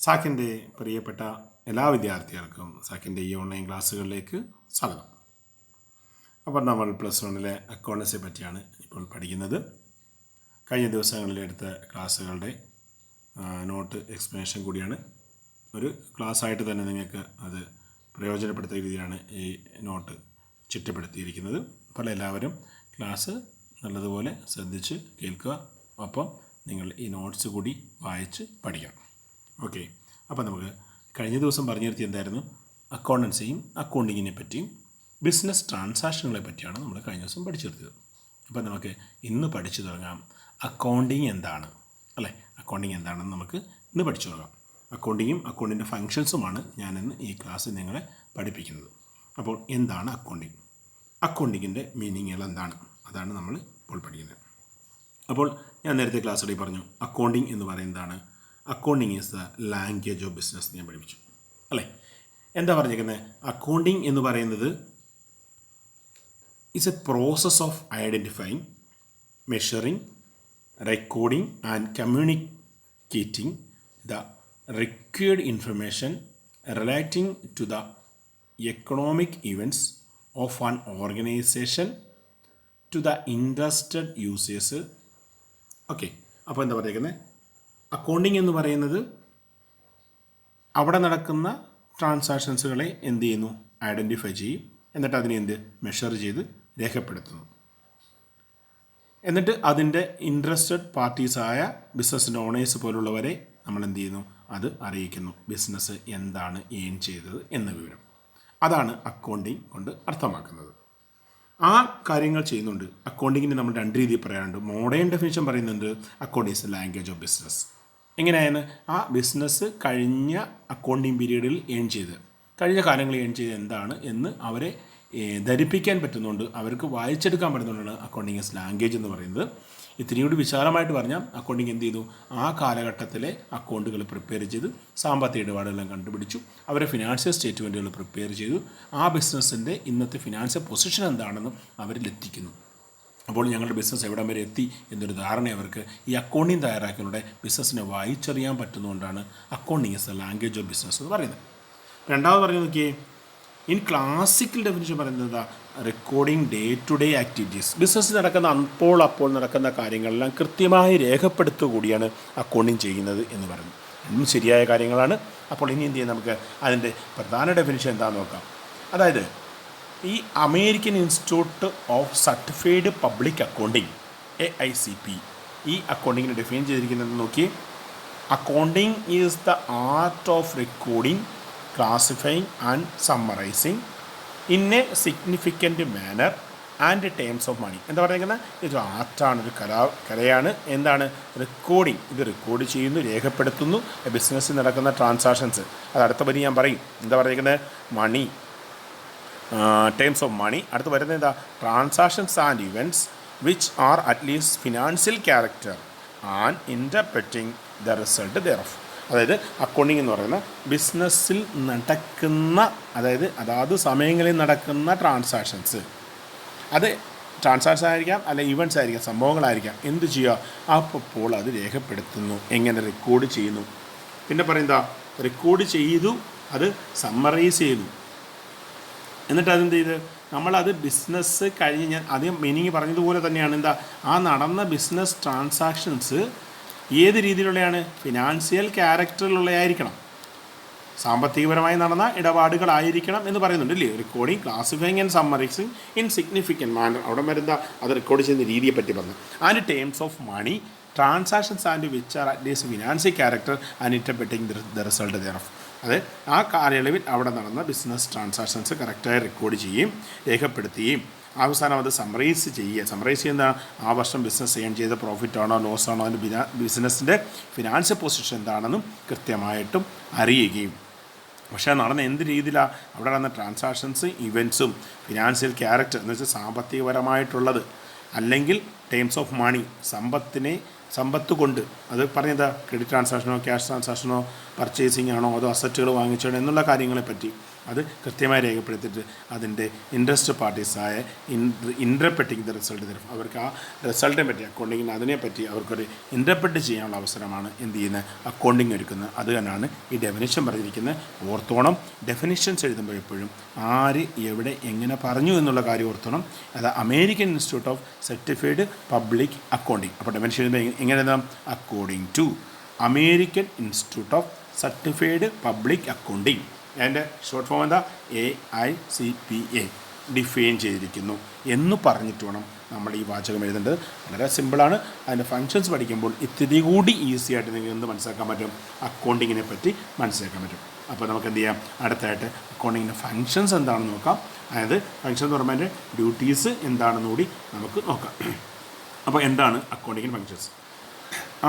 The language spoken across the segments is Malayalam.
സാക്കിൻ്റെ പ്രിയപ്പെട്ട എല്ലാ വിദ്യാർത്ഥികൾക്കും സാക്കിൻ്റെ ഈ ഓൺലൈൻ ക്ലാസ്സുകളിലേക്ക് സ്വാഗതം. അപ്പോൾ നമ്മൾ +1 അക്കൗണ്ടൻസിയെ പറ്റിയാണ് ഇപ്പോൾ പഠിക്കുന്നത്. കഴിഞ്ഞ ദിവസങ്ങളിൽ എടുത്ത ക്ലാസ്സുകളുടെ നോട്ട് എക്സ്പ്ലനേഷൻ കൂടിയാണ്. ഒരു ക്ലാസ്സായിട്ട് തന്നെ നിങ്ങൾക്ക് അത് പ്രയോജനപ്പെടുത്തിയ രീതിയാണ് ഈ നോട്ട് ചിട്ടപ്പെടുത്തിയിരിക്കുന്നത്. അപ്പോൾ എല്ലാവരും ക്ലാസ് നല്ലതുപോലെ ശ്രദ്ധിച്ച് കേൾക്കുക. അപ്പം നിങ്ങൾ ഈ നോട്ട്സ് കൂടി വായിച്ച് പഠിക്കണം. ഓക്കെ, അപ്പോൾ നമുക്ക് കഴിഞ്ഞ ദിവസം പറഞ്ഞു നിർത്തി എന്തായിരുന്നു? അക്കൗണ്ടൻസിയും അക്കൗണ്ടിങ്ങിനെ പറ്റിയും ബിസിനസ് ട്രാൻസാക്ഷനുകളെ പറ്റിയാണ് നമ്മൾ കഴിഞ്ഞ ദിവസം പഠിച്ചു നിർത്തിയത്. അപ്പോൾ നമുക്ക് ഇന്ന് പഠിച്ചു തുടങ്ങാം. അക്കൗണ്ടിങ് എന്താണ്, അല്ലേ? അക്കൗണ്ടിങ് എന്താണെന്ന് നമുക്ക് ഇന്ന് പഠിച്ചു തുടങ്ങാം. അക്കൗണ്ടിങ്ങും അക്കൗണ്ടിൻ്റെ ഫങ്ഷൻസുമാണ് ഞാനിന്ന് ഈ ക്ലാസ്സിൽ നിങ്ങളെ പഠിപ്പിക്കുന്നത്. അപ്പോൾ എന്താണ് അക്കൗണ്ടിങ്? അക്കൗണ്ടിങ്ങിൻ്റെ മീനിങ്ങുകൾ എന്താണ്? അതാണ് നമ്മൾ ഇപ്പോൾ പഠിക്കുന്നത്. അപ്പോൾ ഞാൻ നേരത്തെ ക്ലാസ്സിൽ പറഞ്ഞു, അക്കൗണ്ടിങ് എന്ന് പറയുന്നതാണ് accounting is the language of business ഞാൻ പഠിപ്പിച്ചു, അല്ലേ? എന്താ പറഞ്ഞിരിക്കുന്നത്? അക്കൗണ്ടിങ് എന്ന് പറയുന്നത് is a process of identifying, measuring, recording and communicating the required information relating to the economic events of an organisation to the interested users. Okay, അപ്പോൾ എന്താ പറയുന്നത്? അക്കൗണ്ടിങ് എന്ന് പറയുന്നത് അവിടെ നടക്കുന്ന ട്രാൻസാക്ഷൻസുകളെ എന്ത് ചെയ്യുന്നു? ഐഡൻറ്റിഫൈ ചെയ്യും. എന്നിട്ട് അതിനെ മെഷർ ചെയ്ത് രേഖപ്പെടുത്തുന്നു. എന്നിട്ട് അതിൻ്റെ ഇൻട്രസ്റ്റഡ് പാർട്ടീസായ ബിസിനസ്സിൻ്റെ ഓണേഴ്സ് പോലുള്ളവരെ നമ്മൾ എന്ത് ചെയ്യുന്നു? അത് അറിയിക്കുന്നു. ബിസിനസ് എന്താണ് ഏൺ ചെയ്തത് എന്ന വിവരം. അതാണ് അക്കൗണ്ടിങ് കൊണ്ട് അർത്ഥമാക്കുന്നത്. ആ കാര്യങ്ങൾ ചെയ്യുന്നുണ്ട്. അക്കൗണ്ടിങ്ങിന് നമ്മൾ രണ്ട് രീതിയിൽ പറയാറുണ്ട്. മോഡേൺ ഡെഫിനിഷൻ പറയുന്നുണ്ട്, accounting is language of business. എങ്ങനെയാണ്? ആ ബിസിനസ് കഴിഞ്ഞ അക്കൗണ്ടിങ് പീരീഡിൽ ഏൺ ചെയ്ത്, കഴിഞ്ഞ കാലങ്ങളിൽ ഏൺ ചെയ്ത് എന്താണ് എന്ന് അവരെ ധരിപ്പിക്കാൻ പറ്റുന്നുണ്ട്, അവർക്ക് വായിച്ചെടുക്കാൻ പറ്റുന്നതുകൊണ്ടാണ് അക്കൗണ്ടിങ് ഈസ് ലാംഗ്വേജ് എന്ന് പറയുന്നത്. ഇത്തിരി കൂടി വിശാലമായിട്ട് പറഞ്ഞാൽ അക്കൗണ്ടിങ് എന്ത് ചെയ്തു? ആ കാലഘട്ടത്തിലെ അക്കൗണ്ടുകൾ പ്രിപ്പയർ ചെയ്ത് സാമ്പത്തിക ഇടപാടുകളെല്ലാം കണ്ടുപിടിച്ചു, അവരെ ഫിനാൻഷ്യൽ സ്റ്റേറ്റ്മെൻറ്റുകൾ പ്രിപ്പയർ ചെയ്തു, ആ ബിസിനസ്സിൻ്റെ ഇന്നത്തെ ഫിനാൻഷ്യൽ പൊസിഷൻ എന്താണെന്നും അവരിലെത്തിക്കുന്നു. അപ്പോൾ ഞങ്ങളുടെ ബിസിനസ് എവിടം വരെ എത്തി എന്നൊരു ധാരണ അവർക്ക് ഈ അക്കൗണ്ടിങ് തയ്യാറാക്കിയതിലൂടെ ബിസിനസ്സിനെ വായിച്ചറിയാൻ പറ്റുന്നതുകൊണ്ടാണ് accounting is the language of business എന്ന് പറയുന്നത്. രണ്ടാമത് പറഞ്ഞു നോക്കിയേ, ഇൻ ക്ലാസിക്കൽ ഡെഫിനിഷൻ പറയുന്നത് എന്താ? Recording day to day activities. Business നടക്കുന്ന അപ്പോൾ നടക്കുന്ന കാര്യങ്ങളെല്ലാം കൃത്യമായി രേഖപ്പെടുത്തുക കൂടിയാണ് അക്കൗണ്ടിങ് ചെയ്യുന്നത് എന്ന് പറയുന്നത്. രണ്ടും ശരിയായ കാര്യങ്ങളാണ്. അപ്പോൾ ഇനി എന്ത് ചെയ്യാം? നമുക്ക് അതിൻ്റെ പ്രധാന ഡെഫിനിഷൻ എന്താണെന്ന് നോക്കാം. അതായത് ഈ American institute of certified public accounting AICP ഈ അക്കൗണ്ടിങ്ങിനെ ഡിഫൈൻ ചെയ്തിരിക്കുന്നത് നോക്കി. Accounting is the art of recording, classifying and summarising in a significant manner and terms of money. എന്താ പറയുന്നത്? ഇതൊരു ആർട്ടാണ്, ഒരു കലയാണ്. എന്താണ്? റെക്കോർഡിങ്. ഇത് റെക്കോർഡ് ചെയ്യുന്നു, രേഖപ്പെടുത്തുന്നു ബിസിനസ്സിൽ നടക്കുന്ന ട്രാൻസാക്ഷൻസ്. അത് അടുത്ത പരി ഞാൻ പറയും. എന്താ പറയുന്നത്? Money, terms of money. അടുത്ത് വരുന്നത് എന്താ? Transactions and events which are at least financial character and interpreting the result thereof. അതായത് അക്കൗണ്ടിങ് എന്ന് പറയുന്ന ബിസിനസ്സിൽ നടക്കുന്ന, അതാത് സമയങ്ങളിൽ നടക്കുന്ന ട്രാൻസാക്ഷൻസ്, അത് ട്രാൻസാക്ഷൻ ആയിരിക്കാം, അല്ലെ ഇവൻറ്റ്സ് ആയിരിക്കാം, സംഭവങ്ങളായിരിക്കാം. എന്ത് ചെയ്യുക? അപ്പോൾ അത് രേഖപ്പെടുത്തുന്നു. എങ്ങനെ? റെക്കോർഡ് ചെയ്യുന്നു. പിന്നെ പറയുന്നതാ, റെക്കോർഡ് ചെയ്തു, അത് സമ്മറൈസ് ചെയ്തു. എന്നിട്ട് അതെന്ത് ചെയ്ത് നമ്മളത് ബിസിനസ് കഴിഞ്ഞ്, ഞാൻ ആദ്യം മീനിങ് പറഞ്ഞതുപോലെ തന്നെയാണ്. എന്താ? ആ നടന്ന ബിസിനസ് ട്രാൻസാക്ഷൻസ് ഏത് രീതിയിലുള്ളതാണ്? ഫിനാൻഷ്യൽ ക്യാരക്ടറിലുള്ളതായിരിക്കണം, സാമ്പത്തികപരമായി നടന്ന ഇടപാടുകളായിരിക്കണം എന്ന് പറയുന്നുണ്ട്, അല്ലേ? Recording, classifying and summarising in significant manner. അവിടെ വരുന്ന അത് റെക്കോർഡ് ചെയ്യുന്ന രീതിയെ പറ്റി പറഞ്ഞു. And terms of money, transactions and which are at least financial character and interpreting the result thereof. അത് ആ കാലയളവിൽ അവിടെ നടന്ന ബിസിനസ് ട്രാൻസാക്ഷൻസ് കറക്റ്റായി റെക്കോർഡ് ചെയ്യുകയും രേഖപ്പെടുത്തുകയും അവസാനം അത് സമ്മറൈസ് ചെയ്യുക. സമ്മറൈസ് ചെയ്യുന്ന ആ വർഷം ബിസിനസ് ഏൺ ചെയ്ത പ്രോഫിറ്റ് ആണോ ലോസ് ആണോ, അതിൻ്റെ ബിസിനസ്സിൻ്റെ ഫിനാൻഷ്യൽ പൊസിഷൻ എന്താണെന്നും കൃത്യമായിട്ടും അറിയുകയും. പക്ഷേ നടന്ന എന്ത് രീതിയിലാണ് അവിടെ നടന്ന ട്രാൻസാക്ഷൻസ്, ഇവൻറ്റ്സും ഫിനാൻഷ്യൽ ക്യാരക്ടർ എന്ന് വെച്ചാൽ സാമ്പത്തികപരമായിട്ടുള്ളത്, അല്ലെങ്കിൽ ടേംസ് ഓഫ് മണി, സമ്പത്ത് കൊണ്ട്, അത് പറഞ്ഞത് ക്രെഡിറ്റ് ട്രാൻസാക്ഷനോ ക്യാഷ് ട്രാൻസാക്ഷനോ പർച്ചേസിങ് ആണോ അതോ അസറ്റുകൾ വാങ്ങിച്ചാണോ എന്നുള്ള കാര്യങ്ങളെപ്പറ്റി, അത് കൃത്യമായി രേഖപ്പെടുത്തിയിട്ട് അതിൻ്റെ ഇൻട്രസ്റ്റ് പാർട്ടീസായ ഇൻ്റർപ്രറ്റിംഗ് ദ റിസൾട്ട് തരും. അവർക്ക് ആ റിസൾട്ടിനെ പറ്റി അക്കൗണ്ടിങ്ങിന് അതിനെപ്പറ്റി അവർക്കൊരു ഇൻ്റർപ്രറ്റ് ചെയ്യാനുള്ള അവസരമാണ് എന്ത് ചെയ്യുന്നത്, അക്കൗണ്ടിങ് ഒരുക്കുന്നത്. അത് തന്നെയാണ് ഈ ഡെഫിനിഷൻ പറഞ്ഞിരിക്കുന്നത്. ഓർത്തോണം, ഡെഫിനിഷൻസ് എഴുതുമ്പോൾ എപ്പോഴും ആര് എവിടെ എങ്ങനെ പറഞ്ഞു എന്നുള്ള കാര്യം ഓർത്തോണം. അത് American institute of certified public accounting. അപ്പോൾ ഡെഫിനിഷൻ എഴുതുമ്പോൾ എങ്ങനെ എഴുതാം, according to American institute of certified public accounting. അതിൻ്റെ ഷോർട്ട് ഫോം എന്താ, AICPA ഡിഫൈൻ ചെയ്തിരിക്കുന്നു എന്ന് പറഞ്ഞിട്ട് വേണം നമ്മൾ ഈ വാചകം എഴുതേണ്ടത്. വളരെ സിമ്പിളാണ്. അതിൻ്റെ ഫങ്ഷൻസ് പഠിക്കുമ്പോൾ ഇത്തിരി കൂടി ഈസി ആയിട്ട് നിങ്ങൾക്ക് എന്ത് മനസ്സിലാക്കാൻ പറ്റും, അക്കൗണ്ടിങ്ങിനെ പറ്റി മനസ്സിലാക്കാൻ പറ്റും. അപ്പോൾ നമുക്ക് എന്ത് ചെയ്യാം, അടുത്തായിട്ട് അക്കൗണ്ടിങ്ങിൻ്റെ ഫങ്ഷൻസ് എന്താണെന്ന് നോക്കാം. അതായത് ഫങ്ഷൻ എന്ന് പറയുമ്പോൾ അതിൻ്റെ ഡ്യൂട്ടീസ് എന്താണെന്ന് കൂടി നമുക്ക് നോക്കാം. അപ്പോൾ എന്താണ് അക്കൗണ്ടിങ്ങിന് ഫങ്ഷൻസ്?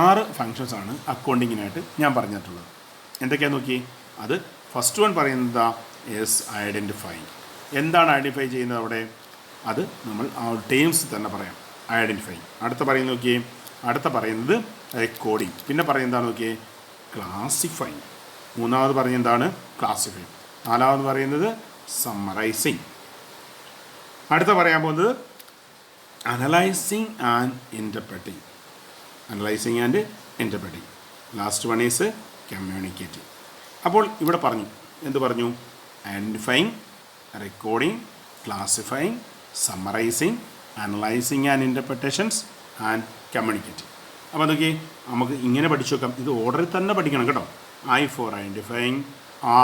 6 ഫങ്ഷൻസാണ് അക്കൗണ്ടിങ്ങിനായിട്ട് ഞാൻ പറഞ്ഞിട്ടുള്ളത്. എന്തൊക്കെയാണെന്ന് നോക്കി. അത് ഫസ്റ്റ് വൺ പറയുന്നത് ഐഡൻറ്റിഫൈ. എന്താണ് ഐഡൻറ്റിഫൈ ചെയ്യുന്നത് അവിടെ? അത് നമ്മൾ ആ ടേംസ് തന്നെ പറയാം, ഐഡൻറ്റിഫൈ. അടുത്ത പറയുന്നത് നോക്കിയേ, അടുത്ത പറയുന്നത് റെക്കോർഡിങ്. പിന്നെ പറയുന്നതാണ് നോക്കിയേ, ക്ലാസിഫൈ. മൂന്നാമത് പറയുന്നതാണ് ക്ലാസിഫൈ. നാലാമത് പറയുന്നത് സമ്മറൈസിങ്. അടുത്ത പറയാൻ പോകുന്നത് analysing and interpreting. Analysing and interpreting. Last one is communicating. അപ്പോൾ ഇവിടെ പറഞ്ഞു, എന്ത് പറഞ്ഞു? Identifying, recording, classifying, summarising, analysing and interpretations and communicating. അപ്പോൾ അതൊക്കെ നമുക്ക് ഇങ്ങനെ പഠിച്ചു വെക്കാം. ഇത് ഓർഡറിൽ തന്നെ പഠിക്കണം കേട്ടോ. I for identifying,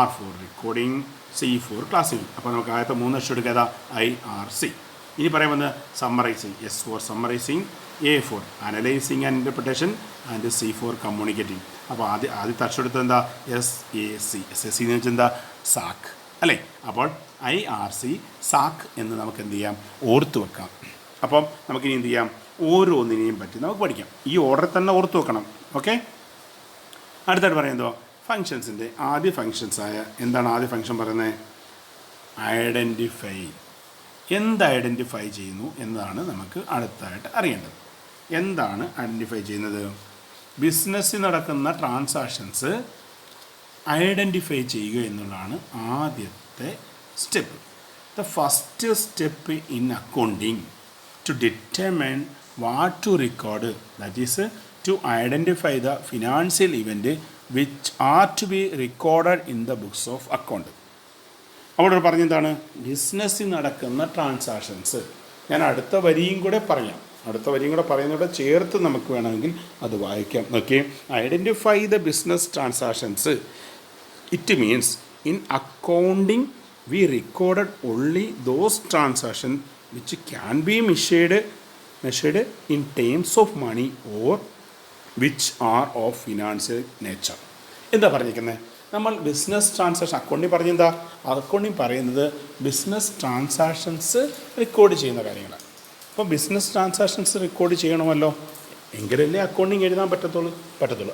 R for recording, C for classifying. അപ്പോൾ നമുക്ക് ആദ്യത്തെ 3 അക്ഷരം എടുക്കുക, IRC. ഇനി പറയുന്നത് summarising, S for summarising, A for analysing and interpretation and C for communicating. അപ്പോൾ ആദ്യത്തെ അക്ഷരം എടുത്തത് എന്താ, SAC. SAC എന്ന് വെച്ചാൽ എന്താ, സാക്ക് അല്ലേ. അപ്പോൾ IRC സാക്ക് എന്ന് നമുക്ക് എന്ത് ചെയ്യാം, ഓർത്ത് വെക്കാം. അപ്പം നമുക്കിനി എന്ത് ചെയ്യാം, ഓരോന്നിനെയും പറ്റി നമുക്ക് പഠിക്കാം. ഈ ഓർഡറിൽ തന്നെ ഓർത്ത് വെക്കണം. ഓക്കെ. അടുത്തായിട്ട് പറയുന്നതോ ഫങ്ഷൻസിൻ്റെ ആദ്യ ഫങ്ഷൻസായ എന്താണ് ആദ്യ ഫങ്ഷൻ പറയുന്നത്, ഐഡൻറ്റിഫൈ. എന്ത് ഐഡൻറ്റിഫൈ ചെയ്യുന്നു എന്നതാണ് നമുക്ക് അടുത്തായിട്ട് അറിയേണ്ടത്. എന്താണ് ഐഡൻറ്റിഫൈ ചെയ്യുന്നത്? ബിസിനസ്സിൽ നടക്കുന്ന ട്രാൻസാക്ഷൻസ് ഐഡൻറ്റിഫൈ ചെയ്യുക എന്നുള്ളതാണ് ആദ്യത്തെ step. The first step in accounting to determine what to record, that is to identify the financial event which are to be recorded in the books of account. അവിടെ പറഞ്ഞെന്താണ്, ബിസിനസ്സിൽ നടക്കുന്ന ട്രാൻസാക്ഷൻസ്. ഞാൻ അടുത്ത വരിയും കൂടെ പറയാം, അടുത്ത വരിയും കൂടെ പറയുന്നതോടെ ചേർത്ത് നമുക്ക് വേണമെങ്കിൽ അത് വായിക്കാം. Okay. Identify the business transactions. It means in accounting we recorded only those transaction which can be measured in terms of money or which are of financial nature. എന്താ പറഞ്ഞിരിക്കുന്നത്? നമ്മൾ ബിസിനസ് ട്രാൻസാക്ഷൻ അക്കൗണ്ടിങ് പറഞ്ഞെന്താ, അക്കൗണ്ടിങ് പറയുന്നത് ബിസിനസ് ട്രാൻസാക്ഷൻസ് റെക്കോർഡ് ചെയ്യുന്ന കാര്യങ്ങളാണ്. അപ്പോൾ ബിസിനസ് ട്രാൻസാക്ഷൻസ് റെക്കോർഡ് ചെയ്യണമല്ലോ, എങ്കിലല്ലേ അക്കൗണ്ടിങ് എഴുതാൻ പറ്റത്തുള്ളൂ.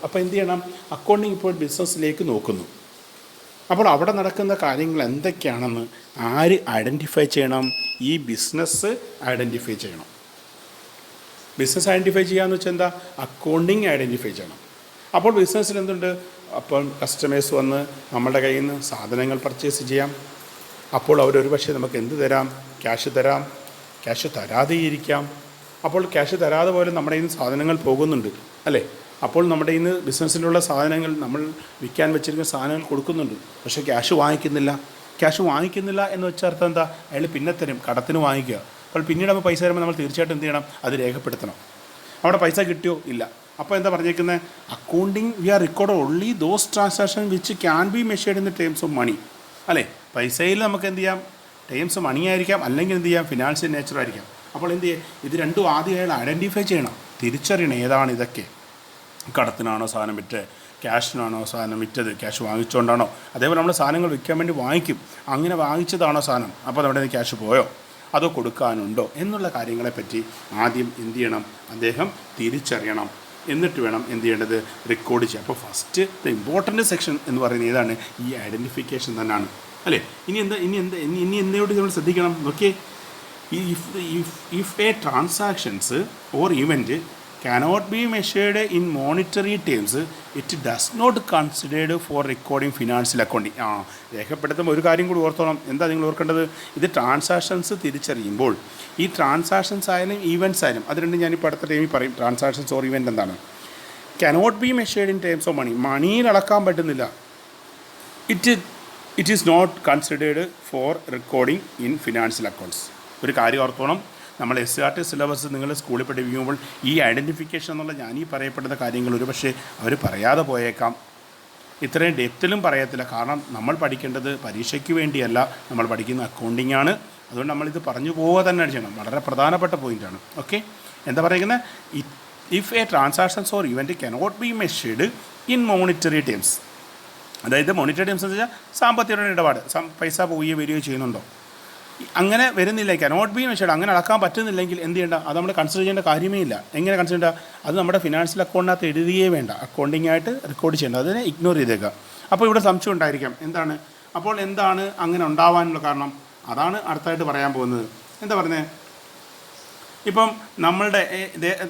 അപ്പോൾ എന്ത് ചെയ്യണം, അക്കൗണ്ടിങ് ഇപ്പോൾ ബിസിനസ്സിലേക്ക് നോക്കുന്നു. അപ്പോൾ അവിടെ നടക്കുന്ന കാര്യങ്ങൾ എന്തൊക്കെയാണെന്ന് ആര് ഐഡൻറ്റിഫൈ ചെയ്യണം? ഈ ബിസിനസ് ഐഡൻറ്റിഫൈ ചെയ്യണം. ബിസിനസ് ഐഡൻറ്റിഫൈ ചെയ്യാന്ന് വെച്ചാൽ എന്താ, അക്കൗണ്ടിങ് ഐഡൻറ്റിഫൈ ചെയ്യണം. അപ്പോൾ ബിസിനസ്സിൽ എന്തുണ്ട്, അപ്പോൾ കസ്റ്റമേഴ്സ് വന്ന് നമ്മുടെ കയ്യിൽ നിന്ന് സാധനങ്ങൾ പർച്ചേസ് ചെയ്യാം. അപ്പോൾ അവരൊരു പക്ഷേ നമുക്ക് എന്ത് തരാം, ക്യാഷ് തരാം, ക്യാഷ് തരാതെ ഇരിക്കാം. അപ്പോൾ ക്യാഷ് തരാതെ പോലും നമ്മുടെ കയ്യിൽ നിന്ന് സാധനങ്ങൾ പോകുന്നുണ്ട് അല്ലേ. അപ്പോൾ നമ്മുടെ കയ്യിൽ നിന്ന് ബിസിനസ്സിലുള്ള സാധനങ്ങൾ, നമ്മൾ വിൽക്കാൻ വെച്ചിരിക്കുന്ന സാധനങ്ങൾ കൊടുക്കുന്നുണ്ട്, പക്ഷേ ക്യാഷ് വാങ്ങിക്കുന്നില്ല എന്ന് വെച്ച അർത്ഥം എന്താ, അയാൾ പിന്നെ തരും, കടത്തിന് വാങ്ങിക്കുക. അപ്പോൾ പിന്നീട് നമ്മൾ പൈസ തരുമ്പോൾ നമ്മൾ തീർച്ചയായിട്ടും എന്ത് ചെയ്യണം, അത് രേഖപ്പെടുത്തണം. അവിടെ പൈസ കിട്ടിയോ ഇല്ല. അപ്പോൾ എന്താ പറഞ്ഞേക്കുന്നത്, accounting we are record only those transaction which can be measured in the terms of money അല്ലേ. പൈസയിൽ നമുക്ക് എന്ത് ചെയ്യാം, ടേംസ് മണി ആയിരിക്കാം, അല്ലെങ്കിൽ എന്ത് ചെയ്യാം, ഫിനാൻഷ്യൽ നേച്ചർ ആയിരിക്കാം. അപ്പോൾ എന്ത് ചെയ്യും, ഇത് രണ്ടും ആദ്യം അയാൾ ഐഡൻറ്റിഫൈ ചെയ്യണം, തിരിച്ചറിയണം ഏതാണ് ഇതൊക്കെ. കടത്തിനാണോ സാധനം വിറ്റ്, ക്യാഷിനാണോ സാധനം വിറ്റത്, ക്യാഷ് വാങ്ങിച്ചുകൊണ്ടാണോ, അതേപോലെ നമ്മൾ സാധനങ്ങൾ വിൽക്കാൻ വേണ്ടി വാങ്ങിക്കും, അങ്ങനെ വാങ്ങിച്ചതാണോ സാധനം, അപ്പോൾ നമ്മുടെ ക്യാഷ് പോയോ, അതോ കൊടുക്കാനുണ്ടോ എന്നുള്ള കാര്യങ്ങളെപ്പറ്റി ആദ്യം എന്ത് ചെയ്യണം, അദ്ദേഹം തിരിച്ചറിയണം. എന്നിട്ട് വേണം എന്ത് ചെയ്യേണ്ടത്, റെക്കോർഡ് ചെയ്യാം. അപ്പോൾ ഫസ്റ്റ് ദ ഇമ്പോർട്ടൻ്റ് സെക്ഷൻ എന്ന് പറയുന്നത് ഏതാണ്, ഈ ഐഡൻറ്റിഫിക്കേഷൻ തന്നെയാണ് അല്ലേ. ഇനി എന്തിനോട് നമ്മൾ ശ്രദ്ധിക്കണം. Okay, if A transactions or event cannot be measured in monetary terms, it does not considered for recording financial accounting. രേഖപ്പെടുത്തുമ്പോൾ ഒരു കാര്യം കൂടി ഓർത്തോണം. എന്താ നിങ്ങൾ ഓർക്കേണ്ടത്? ഇത് ട്രാൻസാക്ഷൻസ് തിരിച്ചറിയുമ്പോൾ ഈ ട്രാൻസാക്ഷൻസ് ആയാലും ഈവൻറ്റ്സ് ആയാലും അത് രണ്ടും ഞാനിപ്പോൾ അടുത്ത ടൈമിൽ പറയും. ട്രാൻസാക്ഷൻസ് ഓർ ഇവൻ്റ് എന്താണ്? cannot be measured in terms of money. മണിയിൽ അളക്കാൻ പറ്റുന്നില്ല. It is not considered for recording in financial accounts. ഒരു കാര്യം ഓർത്തോണം, നമ്മൾ SCERT സിലബസ് നിങ്ങൾ സ്കൂളിൽ പഠിപ്പിക്കുമ്പോൾ ഈ ഐഡൻറ്റിഫിക്കേഷൻ എന്നുള്ള ഞാനീ പറയപ്പെടുന്ന കാര്യങ്ങൾ ഒരു പക്ഷേ അവർ പറയാതെ പോയേക്കാം. ഇത്രയും ഡെപ്തിലും പറയത്തില്ല. കാരണം നമ്മൾ പഠിക്കേണ്ടത് പരീക്ഷയ്ക്ക് വേണ്ടിയല്ല, നമ്മൾ പഠിക്കുന്ന അക്കൗണ്ടിങ് ആണ്. അതുകൊണ്ട് നമ്മളിത് പറഞ്ഞു പോവുക തന്നെ ചെയ്യണം. വളരെ പ്രധാനപ്പെട്ട പോയിൻ്റാണ്. ഓക്കെ, എന്താ പറയുന്നത്? If A transactions or event cannot be measured in monetary terms, അതായത് മോണിറ്ററി ടേംസ് എന്ന് വെച്ചാൽ സാമ്പത്തിക ഇടപാട്, പൈസ പോവുകയോ വരികയോ ചെയ്യുന്നുണ്ടോ, അങ്ങനെ വരുന്നില്ല, കനോട്ട് ബി മെഷേർഡ്, അങ്ങനെ അളക്കാൻ പറ്റുന്നില്ലെങ്കിൽ എന്ത് ചെയ്യേണ്ട? അത് നമ്മൾ കൺസിഡർ ചെയ്യേണ്ട കാര്യമേ ഇല്ല. എങ്ങനെ കൺസിഡർ ചെയ്യേണ്ട? അത് നമ്മുടെ ഫിനാൻഷ്യൽ അക്കൗണ്ടിനകത്ത് എഴുതുകയേ വേണ്ട, അക്കൗണ്ടിങ് ആയിട്ട് റെക്കോർഡ് ചെയ്യേണ്ട, അതിനെ ഇഗ്നോർ ചെയ്തേക്കുക. അപ്പോൾ ഇവിടെ സംശയം ഉണ്ടായിരിക്കാം, എന്താണ് അപ്പോൾ എന്താണ് അങ്ങനെ ഉണ്ടാവാനുള്ള കാരണം? അതാണ് അടുത്തായിട്ട് പറയാൻ പോകുന്നത്. എന്താ പറയുന്നത്? ഇപ്പം നമ്മളുടെ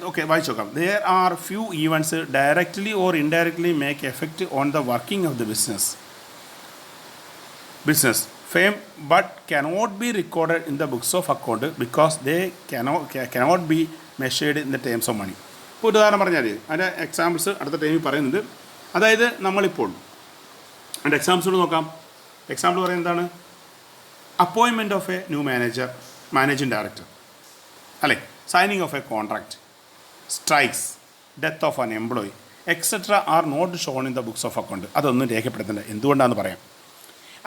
ഓക്കെ വായിച്ചു നോക്കാം. There are few events directly or indirectly make effect on the working of the business firm but cannot be recorded in the books of account because they cannot be measured in the terms of money. ഇപ്പോൾ ഉദാഹരണം പറഞ്ഞാൽ അതിൻ്റെ എക്സാമ്പിൾസ് അടുത്ത ടൈമിൽ പറയുന്നുണ്ട്. അതായത് നമ്മളിപ്പോൾ അതിൻ്റെ എക്സാമ്പിൾസ് നോക്കാം. എക്സാമ്പിൾ പറയുന്നത് എന്താണ്? Appointment of a new managing director, അല്ലേ, signing of a contract, strikes, death of an employee etcetera are not shown in the books of account. അതൊന്നും രേഖപ്പെടുത്തേണ്ട. എന്തുകൊണ്ടാണെന്ന് പറയാം.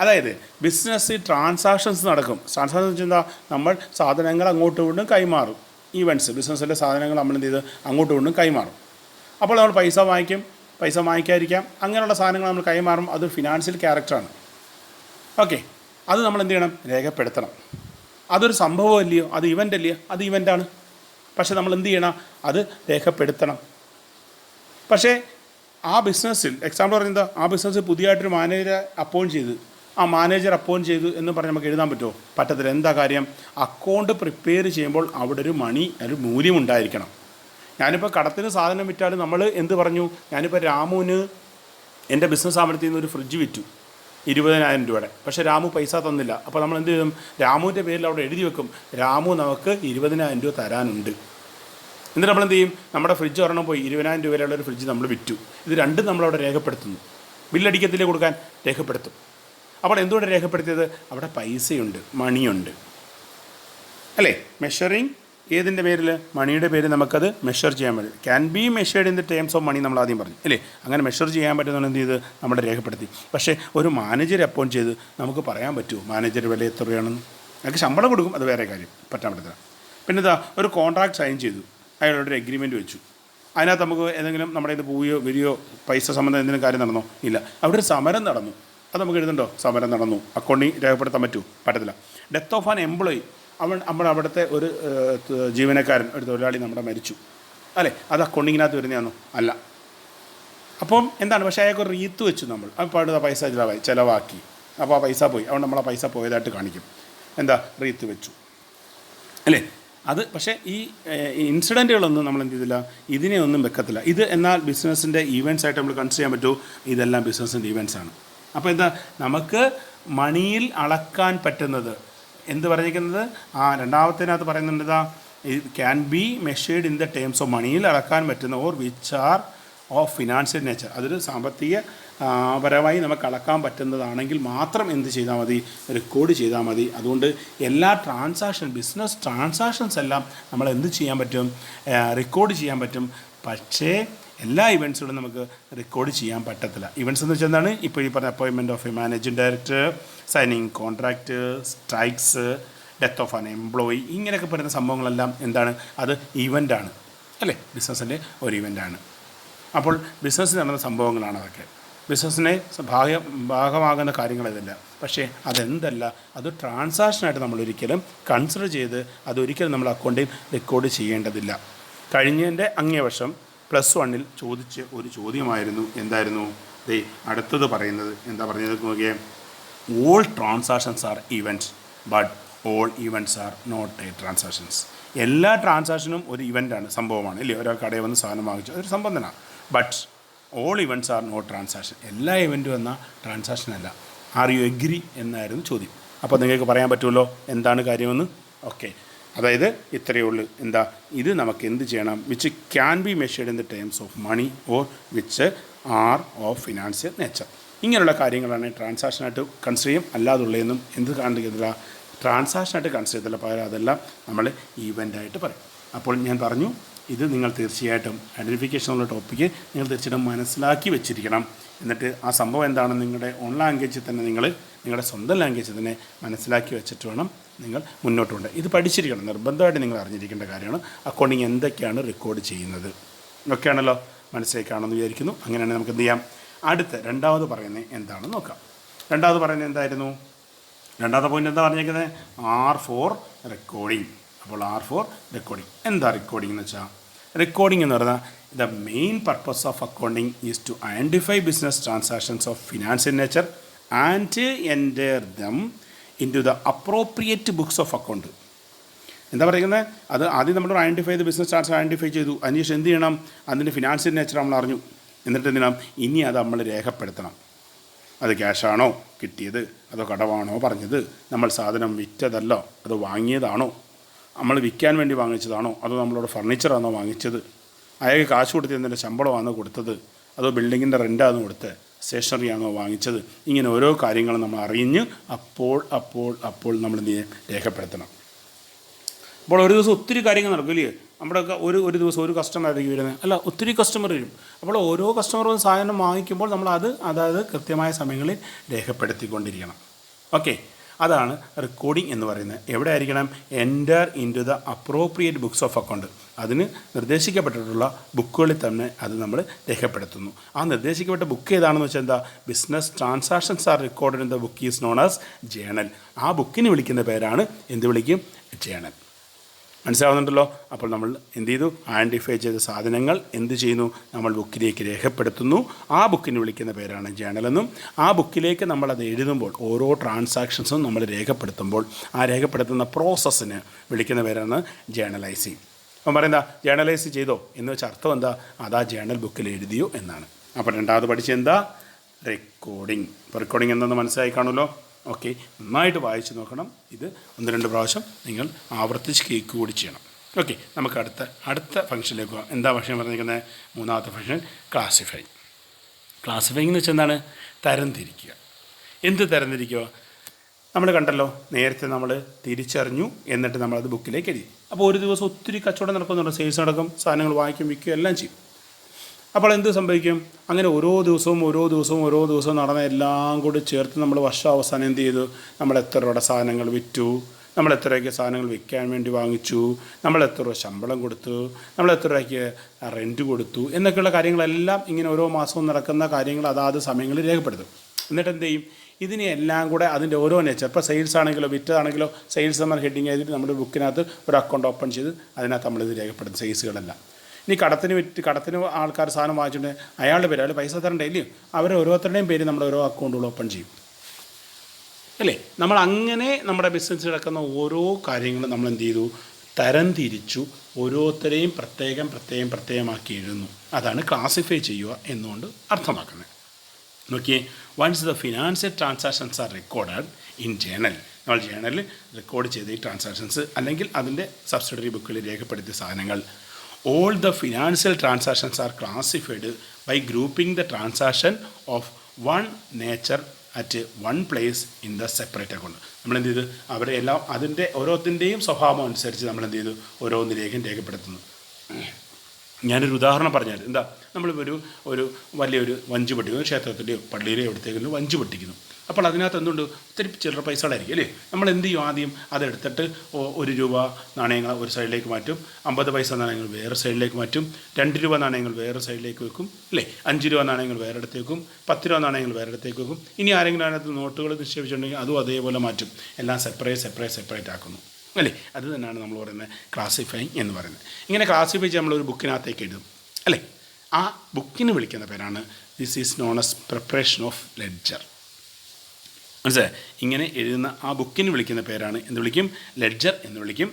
അതായത് ബിസിനസ് ട്രാൻസാക്ഷൻസ് നടക്കും. ട്രാൻസാക്ഷൻ വെച്ചാൽ എന്താ? നമ്മൾ സാധനങ്ങൾ അങ്ങോട്ടും ഇങ്ങോട്ടും കൈമാറും. ഈവൻറ്റ്സ്, ബിസിനസ്സിൻ്റെ സാധനങ്ങൾ നമ്മൾ എന്ത് ചെയ്ത് അങ്ങോട്ടും ഇങ്ങോട്ടും കൈമാറും. അപ്പോൾ നമ്മൾ പൈസ വാങ്ങിക്കും, പൈസ വാങ്ങിക്കാതിരിക്കാം, അങ്ങനെയുള്ള സാധനങ്ങൾ നമ്മൾ കൈമാറും. അത് ഫിനാൻഷ്യൽ ക്യാരക്ടറാണ്. ഓക്കെ, അത് നമ്മൾ എന്ത് ചെയ്യണം? രേഖപ്പെടുത്തണം. അതൊരു സംഭവം അല്ലയോ? അത് ഇവൻ്റ് അല്ലയോ? അത് ഇവൻ്റാണ്. പക്ഷേ നമ്മൾ എന്ത് ചെയ്യണം? അത് രേഖപ്പെടുത്തണം. പക്ഷേ ആ ബിസിനസ്സിൽ എക്സാമ്പിൾ പറയുന്നത്, ആ ബിസിനസ്സിൽ പുതിയതായിട്ടൊരു മാനേജറെ അപ്പോയിൻറ്റ് ചെയ്ത്, ആ മാനേജർ അപ്പോയിൻറ്റ് ചെയ്തു എന്ന് പറഞ്ഞ് നമുക്ക് എഴുതാൻ പറ്റുമോ? പറ്റത്തില്ല. എന്താ കാര്യം? അക്കൗണ്ട് പ്രിപ്പയർ ചെയ്യുമ്പോൾ അവിടെ ഒരു ഒരു മൂല്യമുണ്ടായിരിക്കണം. ഞാനിപ്പോൾ കടത്തിന് സാധനം വിറ്റാലും നമ്മൾ എന്ത് പറഞ്ഞു? ഞാനിപ്പോൾ രാമുവിന് എൻ്റെ ബിസിനസ് ആവുമ്പോഴത്തേക്ക് നിന്ന് ഒരു ഫ്രിഡ്ജ് വിറ്റു 20,000 രൂപയുടെ. പക്ഷേ രാമു പൈസ തന്നില്ല. അപ്പോൾ നമ്മൾ എന്ത് ചെയ്യും? രാമുവിൻ്റെ പേരിൽ അവിടെ എഴുതി വെക്കും, രാമു നമുക്ക് 20,000 രൂപ തരാനുണ്ട്. എന്നിട്ട് നമ്മൾ എന്ത് ചെയ്യും? നമ്മുടെ ഫ്രിഡ്ജ് ഒരെണ്ണം പോയി 20,000 രൂപയിലുള്ള ഒരു ഫ്രിഡ്ജ് നമ്മൾ വിറ്റു. ഇത് രണ്ടും നമ്മളവിടെ രേഖപ്പെടുത്തുന്നു. ബില്ലടിക്കത്തില്ലേ കൊടുക്കാൻ? രേഖപ്പെടുത്തും. അപ്പോൾ എന്തുകൊണ്ട് രേഖപ്പെടുത്തിയത്? അവിടെ പൈസയുണ്ട്, മണിയുണ്ട്, അല്ലേ? മെഷറിങ് ഏതിൻ്റെ പേരിൽ? മണിയുടെ പേരിൽ നമുക്കത് മെഷർ ചെയ്യാൻ പറ്റും. Can be measured in the terms of money നമ്മൾ ആദ്യം പറഞ്ഞു, അല്ലേ? അങ്ങനെ മെഷർ ചെയ്യാൻ പറ്റുന്ന എന്ത് ചെയ്ത് നമ്മൾ രേഖപ്പെടുത്തി. പക്ഷേ ഒരു മാനേജറെ അപ്പോയിൻറ്റ് ചെയ്ത് നമുക്ക് പറയാൻ പറ്റുമോ മാനേജർ വില എത്ര രൂപയാണെന്ന്? നമുക്ക് ശമ്പളം കൊടുക്കും, അത് വേറെ കാര്യം, പറ്റാൻ പറ്റില്ല. പിന്നെ എന്താ? ഒരു കോൺട്രാക്ട് സൈൻ ചെയ്തു, അയാളോടൊരു എഗ്രിമെൻറ്റ് വെച്ചു. അതിനകത്ത് നമുക്ക് ഏതെങ്കിലും നമ്മുടെ ഇത് പോവുകയോ വരികയോ പൈസ സംബന്ധം എന്തെങ്കിലും കാര്യം നടന്നോ? ഇല്ല. അവിടെ ഒരു സമരം നടന്നു, അത് നമുക്ക് എഴുതണ്ടോ? സമരം നടന്നു, അക്കൗണ്ടിൽ രേഖപ്പെടുത്താൻ പറ്റുമോ? പറ്റത്തില്ല. ഡെത്ത് ഓഫ് ആൻ എംപ്ലോയി, അവിടുത്തെ ഒരു ജീവനക്കാരൻ, ഒരു തൊഴിലാളി നമ്മുടെ മരിച്ചു, അല്ലേ? അത് അക്കൗണ്ടിങ്ങിനകത്ത് വരുന്നതാണോ? അല്ല. അപ്പം എന്താണ്? പക്ഷേ അയാൾക്ക് ഒരു റീത്ത് വെച്ചു നമ്മൾ, അപ്പോൾ അടുത്ത പൈസ ചിലവാക്കി, അപ്പോൾ ആ പൈസ പോയി. അതുകൊണ്ട് നമ്മൾ ആ പൈസ പോയതായിട്ട് കാണിക്കും. എന്താ? റീത്ത് വെച്ചു, അല്ലേ? അത് പക്ഷേ ഈ ഇൻസിഡൻറ്റുകളൊന്നും നമ്മൾ എന്ത് ചെയ്തില്ല, ഇതിനെ ഒന്നും വെക്കത്തില്ല. ഇത് എന്നാൽ ബിസിനസ്സിൻ്റെ ഈവൻറ്റ്സ് ആയിട്ട് നമ്മൾ കൺസിഡർ ചെയ്യാൻ പറ്റുമോ? ഇതെല്ലാം ബിസിനസ്സിൻ്റെ ഈവൻറ്റ്സ് ആണ്. അപ്പോൾ എന്താ? നമുക്ക് മണിയിൽ അളക്കാൻ പറ്റുന്നത് എന്ത് പറഞ്ഞിരിക്കുന്നത്? രണ്ടാമത്തേനകത്ത് പറയുന്നുണ്ട്, ഇതാ can be measured in the terms of മണിയിൽ അളക്കാൻ പറ്റുന്ന or which are of financial nature. അതൊരു സാമ്പത്തിക പരമായി നമുക്ക് അളക്കാൻ പറ്റുന്നതാണെങ്കിൽ മാത്രം എന്ത് ചെയ്താൽ മതി? റെക്കോർഡ് ചെയ്താൽ മതി. അതുകൊണ്ട് എല്ലാ ബിസിനസ് ട്രാൻസാക്ഷൻസ് എല്ലാം നമ്മൾ എന്ത് ചെയ്യാൻ പറ്റും? റെക്കോർഡ് ചെയ്യാൻ പറ്റും. പക്ഷേ എല്ലാ ഇവൻറ്റ്സുകളും നമുക്ക് റെക്കോർഡ് ചെയ്യാൻ പറ്റത്തില്ല. ഇവൻറ്റ്സ് എന്ന് വെച്ചാൽ എന്താണ്? ഇപ്പോൾ ഈ പറഞ്ഞ appointment of A managing director, signing contract, strikes, death of an employee, ഇങ്ങനെയൊക്കെ പറയുന്ന സംഭവങ്ങളെല്ലാം എന്താണ്? അത് ഇവൻ്റാണ്, അല്ലേ? ബിസിനസ്സിൻ്റെ ഒരു ഇവൻ്റാണ്. അപ്പോൾ ബിസിനസ്സിൽ നടന്ന സംഭവങ്ങളാണ് അതൊക്കെ. ബിസിനസ്സിനെ ഭാഗമാകുന്ന കാര്യങ്ങൾ ഇതല്ല. പക്ഷേ അതെന്തല്ല, അത് ട്രാൻസാക്ഷനായിട്ട് നമ്മളൊരിക്കലും കൺസിഡർ ചെയ്ത് അതൊരിക്കലും നമ്മൾ അക്കൗണ്ടിൽ റെക്കോർഡ് ചെയ്യേണ്ടതില്ല. കഴിഞ്ഞതിൻ്റെ അങ്ങേ വർഷം +1 ചോദിച്ച ഒരു ചോദ്യമായിരുന്നു. എന്തായിരുന്നു? അടുത്തത് പറയുന്നത് എന്താ പറഞ്ഞത് നോക്കിയേ? All transactions are events but all events are not a transactions. എല്ലാ ട്രാൻസാക്ഷനും ഒരു ഇവൻ്റാണ്, സംഭവമാണ് ഇല്ലേ? ഒരാൾ കടയിൽ വന്ന് സാധനം വാങ്ങിച്ചു, അതൊരു സംഭവം തന്നെ. But all events are not transaction. എല്ലാ ഇവൻറ്റും എന്നാൽ ട്രാൻസാക്ഷൻ അല്ല. ആർ യു എഗ്രി എന്നായിരുന്നു ചോദ്യം. അപ്പോൾ നിങ്ങൾക്ക് പറയാൻ പറ്റുമല്ലോ എന്താണ് കാര്യമെന്ന്. ഓക്കെ, അതായത് ഇത്രയേ ഉള്ളൂ. എന്താ ഇത് നമുക്ക് എന്ത് ചെയ്യണം? Which can be measured in the terms of money or which are of financial nature. ഇങ്ങനെയുള്ള കാര്യങ്ങളാണ് ട്രാൻസാക്ഷനായിട്ട് കൺസിഡർ ചെയ്യും. അല്ലാതുള്ളതെന്നും എന്ത് കാണിക്കുന്നില്ല, ട്രാൻസാക്ഷനായിട്ട് കൺസിഡർ ചെയ്തില്ല. പകരം അതെല്ലാം നമ്മൾ ഈവൻ്റായിട്ട് പറയും. അപ്പോൾ ഞാൻ പറഞ്ഞു, ഇത് നിങ്ങൾ തീർച്ചയായിട്ടും ഐഡൻറ്റിഫിക്കേഷനുള്ള ടോപ്പിക്ക് നിങ്ങൾ തീർച്ചയായിട്ടും മനസ്സിലാക്കി വെച്ചിരിക്കണം. എന്നിട്ട് ആ സംഭവം എന്താണെന്ന് നിങ്ങളുടെ ഓൺ ലാംഗ്വേജിൽ തന്നെ നിങ്ങളുടെ സ്വന്തം ലാംഗ്വേജിൽ തന്നെ മനസ്സിലാക്കി വെച്ചിട്ട് വേണം നിങ്ങൾ മുന്നോട്ട് കൊണ്ട്. ഇത് പഠിച്ചിരിക്കണം, നിർബന്ധമായിട്ട് നിങ്ങൾ അറിഞ്ഞിരിക്കേണ്ട കാര്യമാണ്. അക്കൗണ്ടിങ് എന്തൊക്കെയാണ് റെക്കോർഡ് ചെയ്യുന്നത് ഒക്കെയാണല്ലോ. മനസ്സിലാക്കാണെന്ന് വിചാരിക്കുന്നു. അങ്ങനെയാണെങ്കിൽ നമുക്ക് എന്ത് ചെയ്യാം? അടുത്ത രണ്ടാമത് പറയുന്നത് എന്താണെന്ന് നോക്കാം. രണ്ടാമത് പറയുന്നത് എന്തായിരുന്നു? രണ്ടാമത്തെ പോയിൻ്റ് എന്താ പറഞ്ഞേക്കുന്നത്? R for recording. അപ്പോൾ ആർ ഫോർ റെക്കോർഡിങ്. എന്താ റെക്കോർഡിംഗ് എന്ന് വെച്ചാൽ, റെക്കോർഡിംഗ് എന്ന് പറഞ്ഞാൽ the main purpose of accounting is to identify business transactions of financial nature and enter them into the appropriate books of account. എന്താ പറയുന്നത്? അത് ആദ്യം നമ്മൾ ഐഡൻറ്റിഫൈ ചെയ്ത് ബിസിനസ് ട്രാൻസാക്ഷൻ ഐഡൻറ്റിഫൈ ചെയ്തു. അതിനുശേഷം എന്ത് ചെയ്യണം? അതിൻ്റെ ഫിനാൻഷ്യൽ നേച്ചർ നമ്മൾ അറിഞ്ഞു. എന്നിട്ട് എന്ത് ചെയ്യണം? ഇനി അത് നമ്മൾ രേഖപ്പെടുത്തണം. അത് ക്യാഷാണോ കിട്ടിയത്, അതോ കടമാണോ പറഞ്ഞത്, നമ്മൾ സാധനം വിറ്റതല്ലോ അതോ വാങ്ങിയതാണോ, നമ്മൾ വിൽക്കാൻ വേണ്ടി വാങ്ങിച്ചതാണോ, അതോ നമ്മളോട് ഫർണിച്ചറാണോ വാങ്ങിച്ചത്, അയാൾക്ക് കാശ് കൊടുത്ത് എന്തിൻ്റെ ശമ്പളമാണോ കൊടുത്തത്, അതോ ബിൽഡിങ്ങിൻ്റെ റെൻ്റാണോ കൊടുത്ത്, സ്റ്റേഷനറി ആണോ വാങ്ങിച്ചത്. ഇങ്ങനെ ഓരോ കാര്യങ്ങളും നമ്മൾ അറിഞ്ഞ് അപ്പോൾ നമ്മൾ എന്ത് ചെയ്യും? രേഖപ്പെടുത്തണം. അപ്പോൾ ഒരു ദിവസം ഒത്തിരി കാര്യങ്ങൾ നടക്കില്ലേ? നമ്മുടെയൊക്കെ ഒരു ദിവസം ഒരു കസ്റ്റമർ ആയിരിക്കും വരുന്നത്, അല്ല ഒത്തിരി കസ്റ്റമർ വരും. അപ്പോൾ ഓരോ കസ്റ്റമറും സാധനം വാങ്ങിക്കുമ്പോൾ നമ്മൾ അതായത് കൃത്യമായ സമയങ്ങളിൽ രേഖപ്പെടുത്തിക്കൊണ്ടിരിക്കണം. ഓക്കെ, അതാണ് റെക്കോർഡിംഗ് എന്ന് പറയുന്നത്. എവിടെ ആയിരിക്കണം? Enter into the appropriate books of account. അതിന് നിർദ്ദേശിക്കപ്പെട്ടിട്ടുള്ള ബുക്കുകളിൽ തന്നെ അത് നമ്മൾ രേഖപ്പെടുത്തുന്നു. ആ നിർദ്ദേശിക്കപ്പെട്ട ബുക്ക് ഏതാണെന്ന് വെച്ചാൽ എന്താ? Business transactions are recorded in the book is known as journal. ആ ബുക്കിന് വിളിക്കുന്ന പേരാണ് എന്ത് വിളിക്കും? ജേണൽ. മനസ്സിലാവുന്നുണ്ടല്ലോ? അപ്പോൾ നമ്മൾ എന്ത് ചെയ്തു? ഐഡൻറ്റിഫൈ ചെയ്ത സാധനങ്ങൾ എന്ത് ചെയ്യുന്നു? നമ്മൾ ബുക്കിലേക്ക് രേഖപ്പെടുത്തുന്നു. ആ ബുക്കിന് വിളിക്കുന്ന പേരാണ് ജേണലെന്നും, ആ ബുക്കിലേക്ക് നമ്മളത് എഴുതുമ്പോൾ ഓരോ ട്രാൻസാക്ഷൻസും നമ്മൾ രേഖപ്പെടുത്തുമ്പോൾ ആ രേഖപ്പെടുത്തുന്ന പ്രോസസ്സിന് വിളിക്കുന്ന പേരാണ് ജേണലൈസിങ്. അപ്പം പറയുന്ന ജേണലൈസ് ചെയ്തോ എന്ന് വെച്ചാൽ അർത്ഥം എന്താ? അതാ ജേണൽ ബുക്കിൽ എഴുതിയോ എന്നാണ്. അപ്പോൾ രണ്ടാമത് പഠിച്ചെന്താ? റെക്കോർഡിങ്. ഇപ്പോൾ റെക്കോർഡിങ് എന്താണെന്ന് മനസ്സിലായി കാണുമല്ലോ. ഓക്കെ, നന്നായിട്ട് വായിച്ച് നോക്കണം. ഇത് 1-2 പ്രാവശ്യം നിങ്ങൾ ആവർത്തിച്ച് കേൾക്കുക കൂടി ചെയ്യണം. ഓക്കെ, നമുക്ക് അടുത്ത ഫംഗ്ഷനിലേക്ക് പോകാം. എന്താ ഫംഗ്ഷൻ പറഞ്ഞിരിക്കുന്നത്? മൂന്നാമത്തെ ഫംഗ്ഷൻ ക്ലാസിഫൈ. ക്ലാസിഫൈങ് എന്ന് വെച്ചാൽ എന്താണ്? തരംതിരിക്കുക. എന്ത് തരംതിരിക്കുക? നമ്മൾ കണ്ടല്ലോ, നേരത്തെ നമ്മൾ തിരിച്ചറിഞ്ഞു, എന്നിട്ട് നമ്മളത് ബുക്കിലേക്ക് എഴുതി. അപ്പോൾ ഒരു ദിവസം ഒത്തിരി കച്ചവടം നടക്കുന്നുണ്ട്, സെയിൽസ് നടക്കും, സാധനങ്ങൾ വാങ്ങിക്കും, വിൽക്കും, എല്ലാം ചെയ്യും. അപ്പോൾ എന്ത് സംഭവിക്കും? അങ്ങനെ ഓരോ ദിവസവും നടന്ന എല്ലാം കൂടി ചേർത്ത് നമ്മൾ വർഷാവസാനം എന്ത് ചെയ്തു? നമ്മൾ എത്ര രൂപയുടെ സാധനങ്ങൾ വിറ്റു, നമ്മൾ എത്ര രൂപയ്ക്ക് സാധനങ്ങൾ വിൽക്കാൻ വേണ്ടി വാങ്ങിച്ചു, നമ്മൾ എത്ര രൂപ ശമ്പളം കൊടുത്തു, നമ്മൾ എത്ര രൂപയ്ക്ക് റെൻറ്റ് കൊടുത്തു എന്നൊക്കെയുള്ള കാര്യങ്ങളെല്ലാം ഇങ്ങനെ ഓരോ മാസവും നടക്കുന്ന കാര്യങ്ങൾ അതാത് സമയങ്ങളിൽ രേഖപ്പെടുത്തും. എന്നിട്ട് എന്ത് ചെയ്യും? ഇതിനെ എല്ലാം കൂടെ അതിൻ്റെ ഓരോ നേച്ചർ, ഇപ്പോൾ സെയിൽസ് ആണെങ്കിലോ വിറ്റതാണെങ്കിലോ സെയിൽസ് നമ്മൾ ഹെഡിങ് ചെയ്തിട്ട് നമ്മുടെ ബുക്കിനകത്ത് ഒരു അക്കൗണ്ട് ഓപ്പൺ ചെയ്ത് അതിനകത്ത് നമ്മളിത് രേഖപ്പെടുത്തും, സെയിൽസുകളെല്ലാം. ഇനി കടത്തിന് ആൾക്കാർ സാധനം വാങ്ങിച്ചിട്ടുണ്ട്, അയാളുടെ പേര്, അയാൾ പൈസ തരണ്ടേ ഇല്ലയോ, അവരെ ഓരോരുത്തരുടെയും പേര് നമ്മൾ ഓരോ അക്കൗണ്ടുകൾ ഓപ്പൺ ചെയ്യും അല്ലേ. നമ്മൾ അങ്ങനെ നമ്മുടെ ബിസിനസ് കിടക്കുന്ന ഓരോ കാര്യങ്ങളും നമ്മൾ എന്ത് ചെയ്തു? തരംതിരിച്ചു, ഓരോരുത്തരെയും പ്രത്യേകമാക്കി എഴുതുന്നു. അതാണ് ക്ലാസിഫൈ ചെയ്യുക എന്നുകൊണ്ട് അർത്ഥമാക്കുന്നത്. നോക്കിയേ, once the financial transactions are recorded in journal. നമ്മൾ ജേണലിൽ റെക്കോർഡ് ചെയ്ത ഈ ട്രാൻസാക്ഷൻസ് അല്ലെങ്കിൽ അതിൻ്റെ സബ്സിഡറി ബുക്കിൽ രേഖപ്പെടുത്തിയ സാധനങ്ങൾ, all the financial transactions are classified by grouping the transaction of one nature at one place in the separate account. നമ്മൾ എന്ത് ചെയ്തു? അവരെ എല്ലാം അതിൻ്റെ ഓരോത്തിൻ്റെയും സ്വഭാവം അനുസരിച്ച് നമ്മൾ എന്ത് ചെയ്തു? ഓരോന്നിലേക്കും രേഖപ്പെടുത്തുന്നു. ഞാനൊരു ഉദാഹരണം പറഞ്ഞാൽ എന്താ? നമ്മളിപ്പോൾ ഒരു വലിയൊരു വഞ്ചി പൊട്ടിക്കുന്നു, ക്ഷേത്രത്തിൻ്റെയോ പള്ളിയിലെയോ എവിടത്തേക്കും വഞ്ചി പൊട്ടിക്കുന്നു. അപ്പോൾ അതിനകത്ത് എന്തുകൊണ്ട്? ഒത്തിരി ചില്ലറ പൈസകളായിരിക്കും അല്ലേ. നമ്മൾ എന്ത് ചെയ്യും? ആദ്യം അതെടുത്തിട്ട് 1 രൂപ നാണയങ്ങൾ ഒരു സൈഡിലേക്ക് മാറ്റും, 50 പൈസ നാണയങ്ങൾ വേറെ സൈഡിലേക്ക് മാറ്റും, 2 രൂപ നാണയങ്ങൾ വേറെ സൈഡിലേക്ക് വെക്കും അല്ലേ, 5 രൂപ നാണയങ്ങൾ വേറെ ഇടത്തേക്ക് വെക്കും, 10 രൂപ നാണയങ്ങൾ വേറെ ഇടത്തേക്ക് വെക്കും. ഇനി ആരെങ്കിലും അതിനകത്ത് നോട്ടുകൾ നിക്ഷേപിച്ചിട്ടുണ്ടെങ്കിൽ അതും അതേപോലെ മാറ്റും. എല്ലാം സെപ്പറേറ്റ് ആക്കുന്നു അല്ലേ. അത് തന്നെയാണ് നമ്മൾ പറയുന്നത് ക്ലാസിഫൈങ് എന്ന് പറയുന്നത്. ഇങ്ങനെ ക്ലാസിഫൈ ചെയ്യാൻ നമ്മളൊരു ബുക്കിനകത്തേക്ക് എഴുതും അല്ലേ. ആ ബുക്കിന് വിളിക്കുന്ന പേരാണ് this is known as preparation of ledger. മനസ്സിലായി? ഇങ്ങനെ എഴുതുന്ന ആ ബുക്കിന് വിളിക്കുന്ന പേരാണ് എന്ത് വിളിക്കും? ലെഡ്ജർ എന്ന് വിളിക്കും.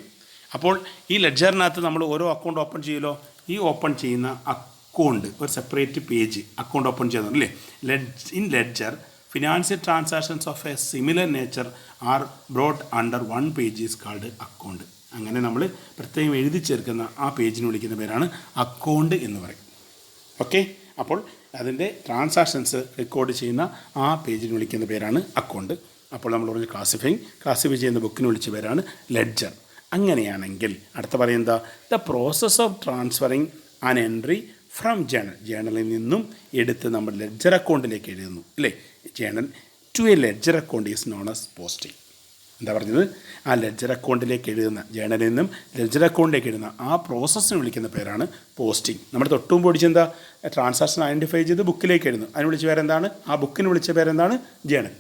അപ്പോൾ ഈ ലെഡ്ജറിനകത്ത് നമ്മൾ ഓരോ അക്കൗണ്ട് ഓപ്പൺ ചെയ്യുമല്ലോ, ഈ ഓപ്പൺ ചെയ്യുന്ന അക്കൗണ്ട് ഒരു സെപ്പറേറ്റ് പേജ് അക്കൗണ്ട് ഓപ്പൺ ചെയ്യുന്നുണ്ട് അല്ലേ. In ledger financial transactions of A similar nature R brought under one page is called account. അങ്ങനെ നമ്മൾ പ്രത്യേകം എഴുതി ചേർക്കുന്ന ആ പേജിന് വിളിക്കുന്ന പേരാണ് അക്കൗണ്ട് എന്ന് പറയും. ഓക്കെ, അപ്പോൾ അതിൻ്റെ ട്രാൻസാക്ഷൻസ് റെക്കോർഡ് ചെയ്യുന്ന ആ പേജിന് വിളിക്കുന്ന പേരാണ് അക്കൗണ്ട്. അപ്പോൾ നമ്മൾ പറഞ്ഞ ക്ലാസിഫൈ ചെയ്യുന്ന ബുക്കിന് വിളിച്ച പേരാണ് ലെഡ്ജർ. അങ്ങനെയാണെങ്കിൽ അടുത്ത പറയുന്നത് the process of transferring an entry from ജേണലിൽ നിന്നും എടുത്ത് നമ്മൾ ലെഡ്ജർ അക്കൗണ്ടിലേക്ക് എഴുതുന്നു അല്ലേ. Journal to a ledger account is known as posting. എന്താ പറഞ്ഞത്, ആ ലെഡ്ജർ അക്കൗണ്ടിലേക്ക് എഴുതുന്ന ജേണലിൽ നിന്നും ലെഡ്ജർ അക്കൗണ്ടിലേക്ക് എഴുതുന്ന ആ പ്രോസസ്സിന് വിളിക്കുന്ന പേരാണ് പോസ്റ്റിംഗ്. നമ്മുടെ തൊട്ടും പൊടിച്ചെന്താ ട്രാൻസാക്ഷൻ ഐഡൻറ്റിഫൈ ചെയ്ത് ബുക്കിലേക്ക് എഴുതുന്നു, അതിന് വിളിച്ച പേരെന്താണ്, ആ ബുക്കിന് വിളിച്ച പേരെന്താണ്, ജേണൽ.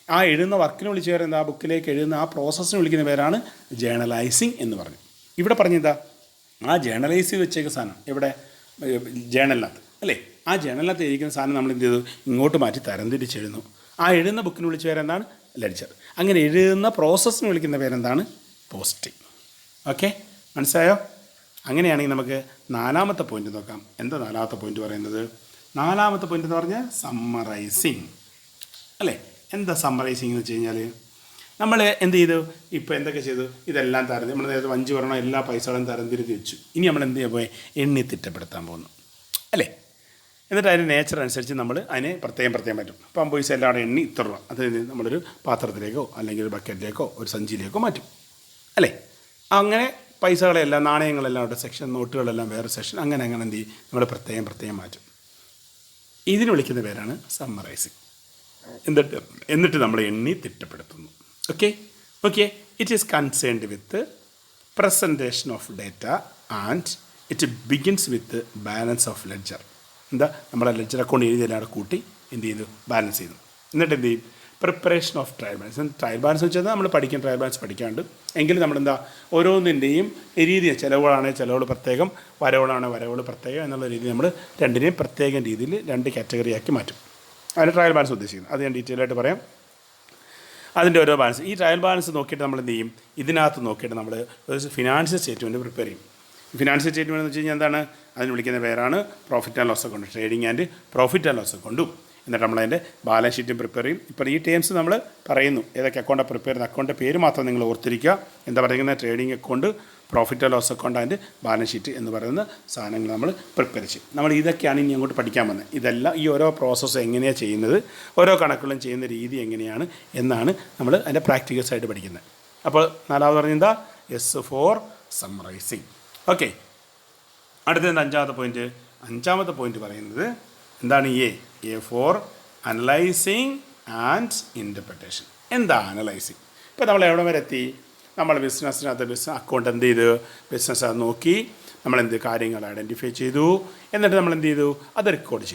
ആ എഴുതുന്ന വർക്കിന് വിളിച്ച പേരെന്താ, ആ ബുക്കിലേക്ക് എഴുതുന്ന ആ പ്രോസസ്സിന് വിളിക്കുന്ന പേരാണ് ജേണലൈസിങ് എന്ന് പറഞ്ഞു. ഇവിടെ പറഞ്ഞെന്താ, ആ ജേണലൈസ് ചെയ്ത് വെച്ചേക്കുന്ന സാധനം എവിടെ, ജേണലിനകത്ത് അല്ലേ. ആ ജേണലിനകത്ത് എഴുതിക്കുന്ന സാധനം നമ്മൾ എന്ത് ചെയ്തു, ഇങ്ങോട്ട് മാറ്റി തരംതിരിച്ചെഴുതുന്നു. ആ എഴുതുന്ന ബുക്കിന് വിളിച്ച പേരെന്താണ്, ലെഡ്ജർ. അങ്ങനെ എഴുതുന്ന പ്രോസസ്സിന് വിളിക്കുന്ന പേരെന്താണ്, പോസ്റ്റിംഗ്. ഓക്കെ, മനസ്സിലായോ? അങ്ങനെയാണെങ്കിൽ നമുക്ക് നാലാമത്തെ പോയിന്റ് നോക്കാം. എന്താ നാലാമത്തെ പോയിന്റ് പറയുന്നത്? നാലാമത്തെ പോയിന്റ് എന്ന് പറഞ്ഞാൽ സമ്മറൈസിങ് അല്ലേ. എന്താ സമ്മറൈസിങ് എന്ന് വെച്ച് കഴിഞ്ഞാൽ നമ്മൾ എന്ത് ചെയ്തു, ഇപ്പോൾ എന്തൊക്കെ ചെയ്തു, ഇതെല്ലാം നമ്മൾ നേരത്തെ 5 പറഞ്ഞ എല്ലാ പൈസകളും തരംതിരിച്ച് വെച്ചു. ഇനി നമ്മൾ എന്ത് ചെയ്യാൻ പോയി, എണ്ണി തിട്ടപ്പെടുത്താൻ പോകുന്നു അല്ലേ. എന്നിട്ട് അതിൻ്റെ നേച്ചർ അനുസരിച്ച് നമ്മൾ അതിനെ പ്രത്യേകം പറ്റും. അപ്പോൾ 50 പൈസ എല്ലാവരും എണ്ണി ഇത്ര രൂപ, അത് നമ്മളൊരു പാത്രത്തിലേക്കോ അല്ലെങ്കിൽ ഒരു ബക്കറ്റിലേക്കോ ഒരു സഞ്ചിയിലേക്കോ മാറ്റും അല്ലേ. അങ്ങനെ പൈസകളെല്ലാം നാണയങ്ങളെല്ലാം അവിടെ സെക്ഷൻ, നോട്ടുകളെല്ലാം വേറെ സെക്ഷൻ, അങ്ങനെ എന്ത് ചെയ്യും, നമ്മൾ പ്രത്യേകം മാറ്റും. ഇതിന് വിളിക്കുന്ന പേരാണ് സമ്മറൈസിങ്. എന്നിട്ട് നമ്മൾ എണ്ണി തിട്ടപ്പെടുത്തുന്നു. Okay it is concerned with presentation of data and it begins with balance of ledger. എന്താ, നമ്മുടെ ലെഡ്ജർ അക്കൗണ്ട് എഴുതിയെല്ലാം അവിടെ കൂട്ടി എന്ത് ചെയ്തു, ബാലൻസ് ചെയ്തു. എന്നിട്ട് എന്ത് ചെയ്യും, preparation of trial balance. Trial balance വെച്ചാൽ നമ്മൾ ട്രയൽ ബാലൻസ് പഠിക്കാണ്ട് എങ്കിലും നമ്മളെന്താ ഓരോന്നിൻ്റെയും രീതി, ചിലവുകളാണെങ്കിൽ ചിലവുകൾ പ്രത്യേകം, വരവുകളാണെങ്കിൽ വരവുകൾ പ്രത്യേകം എന്നുള്ള രീതി നമ്മൾ രണ്ടിനെയും പ്രത്യേകം രീതിയിൽ 2 കാറ്റഗറിയാക്കി മാറ്റും. അതിന് ട്രയൽ ബാലൻസ് ഉദ്ദേശിക്കുന്നത് അത് ഞാൻ ഡീറ്റെയിൽ ആയിട്ട് പറയാം. അതിൻ്റെ ഓരോ ബാലൻസ്, ഈ ട്രയൽ ബാലൻസ് നോക്കിയിട്ട് നമ്മൾ എന്ത് ചെയ്യും, ഇതിനകത്ത് നോക്കിയിട്ട് നമ്മൾ ഒരു ഫിനാൻഷ്യൽ സ്റ്റേറ്റ്മെൻറ്റ് പ്രിപ്പയർ ചെയ്യും. ഫിനാൻഷ്യൽ സ്റ്റേറ്റ്മെൻറ്റ് എന്ന് വെച്ച് കഴിഞ്ഞാൽ എന്താണ്, അതിന് വിളിക്കുന്ന പേരാണ് profit and loss account, trading and profit and loss അക്കൗണ്ടും. എന്നിട്ട് നമ്മളതിൻ്റെ ബാലൻസ് ഷീറ്റും പ്രിപ്പയർ ചെയ്യും. ഇപ്പോൾ ഈ ടേംസ് നമ്മൾ പറയുന്നു, ഏതൊക്കെ അക്കൗണ്ടാണ് പ്രിപ്പയർ ചെയ്യുന്നത്, അക്കൗണ്ടിൻ്റെ പേര് മാത്രം നിങ്ങൾ ഓർത്തിരിക്കുക. എന്താ പറയുന്നത്, trading account, profit and loss account and balance sheet എന്ന് പറയുന്ന സാധനങ്ങൾ നമ്മൾ പ്രിപ്പയർ ചെയ്യും. നമ്മൾ ഇതൊക്കെയാണ് ഇനി അങ്ങോട്ട് പഠിക്കാൻ വന്നത്. ഇതെല്ലാം ഈ ഓരോ പ്രോസസ്സ് എങ്ങനെയാണ് ചെയ്യുന്നത്, ഓരോ കണക്കുകളും ചെയ്യുന്ന രീതി എങ്ങനെയാണ് എന്നാണ് നമ്മൾ അതിൻ്റെ പ്രാക്ടിക്കൽസായിട്ട് പഠിക്കുന്നത്. അപ്പോൾ നാലാമത് പറഞ്ഞെന്താ, എസ് ഫോർ സമ്മറൈസിങ്. ഓക്കെ, അടുത്തത് അഞ്ചാമത്തെ പോയിന്റ് പറയുന്നത് എന്താണ്, A for analysing and interpretation. എന്താ അനലൈസിങ്? ഇപ്പോൾ നമ്മൾ എവിടെ വരെ എത്തി, നമ്മൾ ബിസിനസ് അക്കൗണ്ട് എന്ത് ചെയ്തു, ബിസിനസ് അത് നോക്കി, നമ്മളെന്ത് കാര്യങ്ങൾ ഐഡൻറ്റിഫൈ ചെയ്തു, എന്നിട്ട് നമ്മൾ എന്ത് ചെയ്തു, അത് റെക്കോർഡ്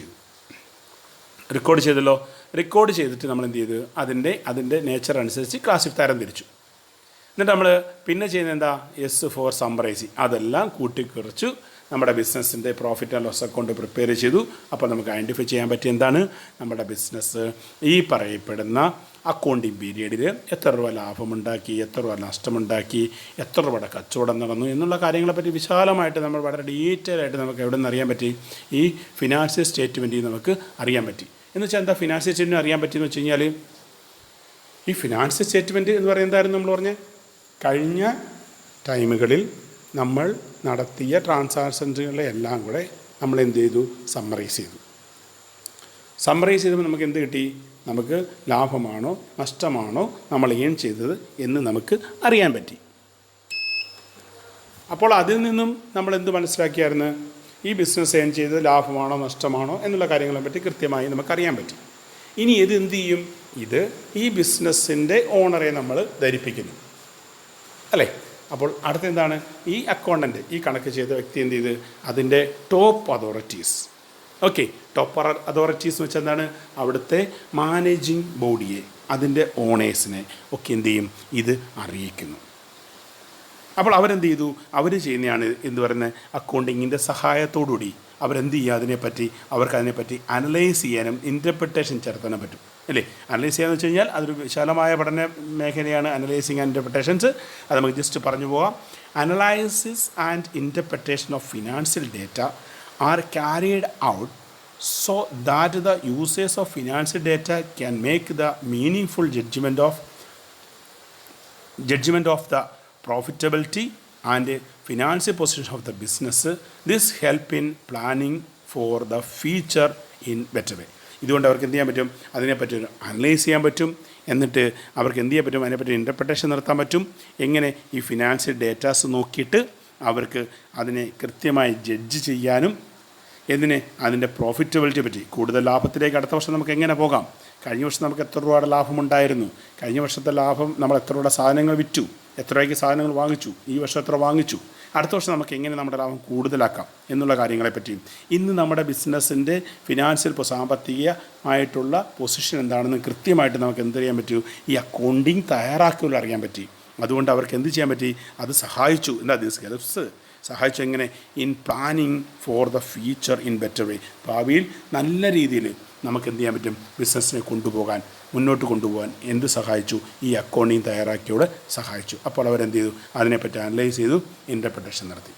ചെയ്തല്ലോ. റെക്കോർഡ് ചെയ്തിട്ട് നമ്മൾ എന്ത് ചെയ്തു, അതിൻ്റെ നേച്ചർ അനുസരിച്ച് തരംതിരിച്ചു. എന്നിട്ട് നമ്മൾ പിന്നെ ചെയ്യുന്നത് എന്താ, എസ് ഫോർ സമ്മറൈസിങ്. അതെല്ലാം കൂട്ടിക്കുറച്ചു നമ്മുടെ ബിസിനസ്സിൻ്റെ profit and loss account prepare ചെയ്തു. അപ്പോൾ നമുക്ക് ഐഡൻറ്റിഫൈ ചെയ്യാൻ പറ്റിയ എന്താണ്, നമ്മുടെ ബിസിനസ് ഈ പറയപ്പെടുന്ന അക്കൗണ്ടിങ് പീരീഡിൽ എത്ര രൂപ ലാഭമുണ്ടാക്കി, എത്ര രൂപ നഷ്ടമുണ്ടാക്കി, എത്ര രൂപയുടെ കച്ചവടം നടന്നു എന്നുള്ള കാര്യങ്ങളെപ്പറ്റി വിശാലമായിട്ട് നമ്മൾ വളരെ ഡീറ്റെയിൽ ആയിട്ട് നമുക്ക് എവിടെ നിന്ന് അറിയാൻ പറ്റി, ഈ ഫിനാൻഷ്യൽ സ്റ്റേറ്റ്മെൻറ്റിൽ നമുക്ക് അറിയാൻ പറ്റി. എന്ന് വെച്ചാൽ എന്താ ഫിനാൻഷ്യൽ സ്റ്റേറ്റ്മെൻറ്റ് അറിയാൻ പറ്റിയെന്ന് വെച്ച് കഴിഞ്ഞാൽ, ഈ ഫിനാൻഷ്യൽ സ്റ്റേറ്റ്മെൻറ്റ് എന്ന് പറയുന്നതായിരുന്നു നമ്മൾ പറഞ്ഞ കഴിഞ്ഞ ടൈമുകളിൽ നമ്മൾ നടത്തിയ ട്രാൻസാക്ഷൻസുകളെ എല്ലാം കൂടെ നമ്മൾ എന്ത് ചെയ്തു, സമ്മറൈസ് ചെയ്തപ്പോൾ നമുക്ക് എന്ത് കിട്ടി, നമുക്ക് ലാഭമാണോ നഷ്ടമാണോ നമ്മൾ ഏൺ ചെയ്തത് എന്ന് നമുക്ക് അറിയാൻ പറ്റി. അപ്പോൾ അതിൽ നിന്നും നമ്മൾ എന്ത് മനസ്സിലാക്കിയായിരുന്നു, ഈ ബിസിനസ് ഏൺ ചെയ്തത് ലാഭമാണോ നഷ്ടമാണോ എന്നുള്ള കാര്യങ്ങളെ പറ്റി കൃത്യമായി നമുക്കറിയാൻ പറ്റി. ഇനി ഇത് എന്ത് ചെയ്യും, ഇത് ഈ ബിസിനസ്സിൻ്റെ ഓണറെ നമ്മൾ ധരിപ്പിക്കുന്നു അല്ലേ. അപ്പോൾ അടുത്തെന്താണ്, ഈ അക്കൗണ്ടൻ്റ് ഈ കണക്ക് ചെയ്ത വ്യക്തി എന്ത് ചെയ്ത് അതിൻ്റെ ടോപ്പ് അതോറിറ്റീസ്, ടോപ്പ് അതോറിറ്റീസ് എന്ന് വെച്ചാൽ എന്താണ്, അവിടുത്തെ മാനേജിങ് ബോഡിയെ, അതിൻ്റെ ഓണേഴ്സിനെ ഒക്കെ എന്ത് ചെയ്യും, ഇത് അറിയിക്കുന്നു. അപ്പോൾ അവരെന്ത് ചെയ്തു, അവർ ചെയ്യുന്നതാണ് എന്ത് പറയുന്നത്, അക്കൗണ്ടിങ്ങിൻ്റെ സഹായത്തോടുകൂടി അവരെന്ത് ചെയ്യുക, അതിനെപ്പറ്റി അനലൈസ് ചെയ്യാനും ഇൻ്റർപ്രിട്ടേഷൻ ചേർത്താനും പറ്റും അല്ലേ. അനലൈസ് ചെയ്യാന്ന് വെച്ച് കഴിഞ്ഞാൽ അതൊരു വിശാലമായ പഠന മേഖലയാണ് അനലൈസിങ് ആൻഡ് ഇൻ്റർപ്രിട്ടേഷൻസ്. അത് നമുക്ക് ജസ്റ്റ് പറഞ്ഞു പോകാം. Analysis and interpretation of financial data R carried out so that the users of financial data can make the meaningful judgment of the profitability and financial position of the business. This help in planning for the future in better way. ഇതുകൊണ്ട് അവർക്ക് എന്ത് ചെയ്യാൻ പറ്റും, അതിനെപ്പറ്റി അനലൈസ് ചെയ്യാൻ പറ്റും. എന്നിട്ട് അവർക്ക് എന്ത് ചെയ്യാൻ പറ്റും, അതിനെപ്പറ്റി ഇൻ്റർപ്രിട്ടേഷൻ നടത്താൻ പറ്റും. എങ്ങനെ, ഈ ഫിനാൻഷ്യൽ ഡേറ്റാസ് നോക്കിയിട്ട് അവർക്ക് അതിനെ കൃത്യമായി ജഡ്ജ് ചെയ്യാനും, അതിൻ്റെ പ്രോഫിറ്റബിലിറ്റി പറ്റി, കൂടുതൽ ലാഭത്തിലേക്ക് അടുത്ത വർഷം നമുക്ക് എങ്ങനെ പോകാം, കഴിഞ്ഞ വർഷം നമുക്ക് എത്ര രൂപയുടെ ലാഭമുണ്ടായിരുന്നു, കഴിഞ്ഞ വർഷത്തെ ലാഭം നമ്മൾ എത്ര രൂപയുടെ സാധനങ്ങൾ വിറ്റു, എത്ര രൂപയ്ക്ക് സാധനങ്ങൾ വാങ്ങിച്ചു, ഈ വർഷം എത്ര വാങ്ങിച്ചു, അടുത്ത വർഷം നമുക്ക് എങ്ങനെ നമ്മുടെ ലാഭം കൂടുതലാക്കാം എന്നുള്ള കാര്യങ്ങളെപ്പറ്റിയും, ഇന്ന് നമ്മുടെ ബിസിനസ്സിൻ്റെ ഫിനാൻഷ്യൽ സാമ്പത്തികമായിട്ടുള്ള പൊസിഷൻ എന്താണെന്ന് കൃത്യമായിട്ട് നമുക്ക് എന്ത് ചെയ്യാൻ പറ്റൂ, ഈ അക്കൗണ്ടിങ് തയ്യാറാക്കിയുള്ള അറിയാൻ പറ്റി. അതുകൊണ്ട് അവർക്ക് എന്ത് ചെയ്യാൻ പറ്റി, അത് സഹായിച്ചു. ദിസ് ഹെൽപ്സ്, സഹായിച്ചു എങ്ങനെ, in planning for the future in better വേ. ഭാവിയിൽ നല്ല രീതിയിൽ നമുക്ക് എന്ത് ചെയ്യാൻ പറ്റും, ബിസിനസ്സിനെ മുന്നോട്ട് കൊണ്ടുപോകാൻ എന്ത് സഹായിച്ചു, ഈ അക്കൗണ്ടിങ് തയ്യാറാക്കിയോടെ സഹായിച്ചു. അപ്പോൾ അവരെന്ത് ചെയ്തു, അതിനെപ്പറ്റി അനലൈസ് ചെയ്തു, ഇൻ്റർപ്രിട്ടേഷൻ നടത്തി.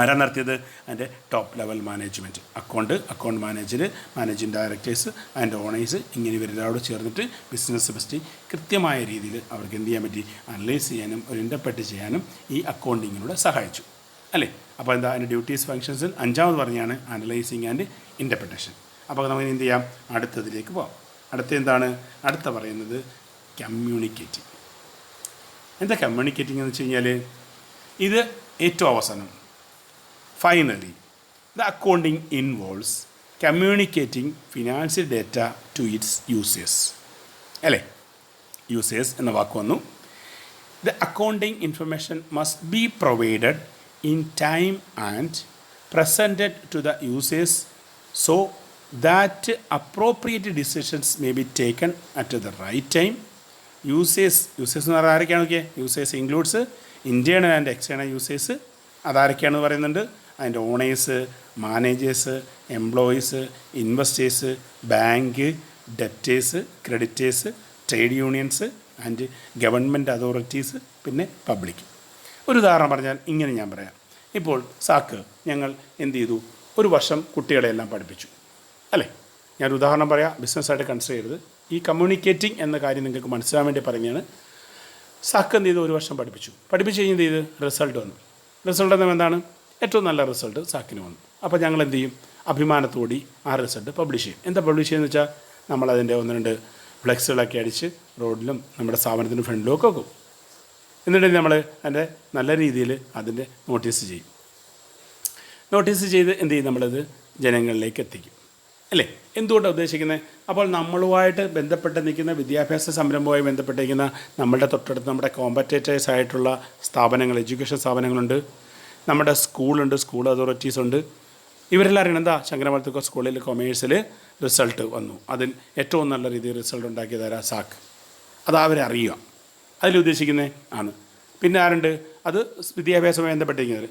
ആരാ നടത്തിയത്, അതിൻ്റെ top level management, account managing directors and owners, ഇങ്ങനെ ഇവരെല്ലാവരോട് ചേർന്നിട്ട് ബിസിനസ് പറ്റി കൃത്യമായ രീതിയിൽ അവർക്ക് എന്ത് ചെയ്യാൻ പറ്റി, അനലൈസ് ചെയ്യാനും ഒരു ഇൻ്റർപ്രറ്റ് ചെയ്യാനും ഈ അക്കൗണ്ടിങ്ങിലൂടെ സഹായിച്ചു അല്ലേ. അപ്പോൾ എന്താ, അതിൻ്റെ ഡ്യൂട്ടീസ് ഫങ്ഷൻസിൽ 5ാമത് പറഞ്ഞാണ് അനലൈസിങ് ആൻഡ് ഇൻ്റർപ്രിട്ടേഷൻ. അപ്പോൾ നമുക്ക് എന്ത് ചെയ്യാം, അടുത്തതിലേക്ക് പോകാം. അടുത്ത പറയുന്നത് കമ്മ്യൂണിക്കേറ്റിംഗ്. എന്താ കമ്മ്യൂണിക്കേറ്റിംഗ് എന്ന് വെച്ച് കഴിഞ്ഞാൽ, ഇത് ഏറ്റവും അവസാനം finally the accounting involves communicating financial data to its users അല്ലേ. യൂസേഴ്സ് എന്ന വാക്ക് വന്നു. The accounting information must be provided in time and presented to the users so that appropriate decisions may be taken at the right time. Users എന്ന് പറഞ്ഞാൽ ആരൊക്കെയാണ്, okay, users includes internal and external users. അതാരൊക്കെയാണെന്ന് പറയുന്നുണ്ട്, അതിൻ്റെ owners, managers, employees, investors, bank, debtors, creditors, trade unions and government authorities, പിന്നെ പബ്ലിക്. ഒരു ഉദാഹരണം പറഞ്ഞാൽ ഇങ്ങനെ ഞാൻ പറയാം. ഇപ്പോൾ ഞങ്ങൾ എന്ത് ചെയ്തു, ഒരു വർഷം കുട്ടികളെല്ലാം പഠിപ്പിച്ചു അല്ലേ. ഞാൻ ഉദാഹരണം പറയാം, ബിസിനസ്സായിട്ട് കൺസിഡർ ചെയ്തത്. ഈ കമ്മ്യൂണിക്കേറ്റിംഗ് എന്ന കാര്യം നിങ്ങൾക്ക് മനസ്സിലാൻ വേണ്ടി പറഞ്ഞാണ്. എന്ത് ചെയ്തു, ഒരു വർഷം പഠിപ്പിച്ചു കഴിഞ്ഞ് എന്ത് ചെയ്ത്, റിസൾട്ട് വന്നു. റിസൾട്ട് എന്താണ്, ഏറ്റവും നല്ല റിസൾട്ട് സാക്കിന് വന്നു. അപ്പോൾ ഞങ്ങൾ എന്ത് ചെയ്യും, അഭിമാനത്തോടെ ആ റിസൾട്ട് പബ്ലിഷ് ചെയ്യും. എന്താ പബ്ലിഷ് ചെയ്യുന്നത് വെച്ചാൽ, നമ്മളതിൻ്റെ 1-2 ഫ്ലെക്സുകളൊക്കെ അടിച്ച് റോഡിലും നമ്മുടെ സ്ഥാപനത്തിൻ്റെ ഫ്രണ്ടിലും ഒക്കെ വെക്കും. എന്നിട്ട് നമ്മൾ അതിൻ്റെ നല്ല രീതിയിൽ അതിൻ്റെ നോട്ടീസ് ചെയ്ത് എന്ത് ചെയ്യും, നമ്മളത് ജനങ്ങളിലേക്ക് എത്തിക്കും അല്ലേ. എന്തുകൊണ്ടാണ് ഉദ്ദേശിക്കുന്നത്, അപ്പോൾ നമ്മളുമായിട്ട് ബന്ധപ്പെട്ട് നിൽക്കുന്ന വിദ്യാഭ്യാസ സംരംഭവുമായി ബന്ധപ്പെട്ടിരിക്കുന്ന നമ്മളുടെ തൊട്ടടുത്ത് നമ്മുടെ കോമ്പറ്റേറ്റേഴ്സ് ആയിട്ടുള്ള സ്ഥാപനങ്ങൾ, എഡ്യൂക്കേഷൻ സ്ഥാപനങ്ങളുണ്ട്, നമ്മുടെ സ്കൂളുണ്ട്, സ്കൂൾ അതോറിറ്റീസ് ഉണ്ട്. ഇവരെല്ലാം അറിയണം എന്താ, ശങ്കരമലത്തുക്ക സ്കൂളിൽ കൊമേഴ്സിൽ റിസൾട്ട് വന്നു, അതിൽ ഏറ്റവും നല്ല രീതിയിൽ റിസൾട്ട് ഉണ്ടാക്കിയതാരാ, അത് അവരെ അറിയുക, അതിലുദ്ദേശിക്കുന്നത് ആണ്. പിന്നെ ആരുണ്ട്, അത് വിദ്യാഭ്യാസവുമായി ബന്ധപ്പെട്ടിരിക്കുന്നത്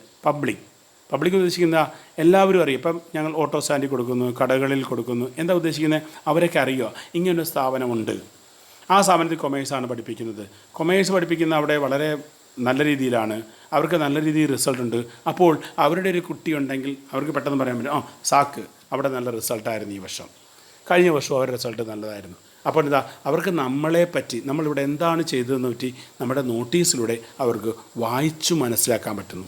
പബ്ലിക് ഉദ്ദേശിക്കുന്ന എല്ലാവരും അറിയും. ഇപ്പം ഞങ്ങൾ ഓട്ടോ സ്റ്റാൻഡിൽ കൊടുക്കുന്നു, കടകളിൽ കൊടുക്കുന്നു, എന്താ ഉദ്ദേശിക്കുന്നത്, അവരൊക്കെ അറിയുക ഇങ്ങനൊരു സ്ഥാപനമുണ്ട്, ആ സ്ഥാപനത്തിൽ കൊമേഴ്സാണ് പഠിപ്പിക്കുന്നത്, കൊമേഴ്സ് പഠിപ്പിക്കുന്ന അവിടെ വളരെ നല്ല രീതിയിലാണ്, അവർക്ക് നല്ല രീതിയിൽ റിസൾട്ട് ഉണ്ട്. അപ്പോൾ അവരുടെ ഒരു കുട്ടി ഉണ്ടെങ്കിൽ അവർക്ക് പെട്ടെന്ന് പറയാൻ പറ്റും, അവിടെ നല്ല റിസൾട്ടായിരുന്നു ഈ വർഷം, കഴിഞ്ഞ വർഷം അവരുടെ റിസൾട്ട് നല്ലതായിരുന്നു. അപ്പോൾ എന്താ, അവർക്ക് നമ്മളെപ്പറ്റി, നമ്മളിവിടെ എന്താണ് ചെയ്തതെന്ന് പറ്റി നമ്മുടെ നോട്ടീസിലൂടെ അവർക്ക് വായിച്ചു മനസ്സിലാക്കാൻ പറ്റുന്നു.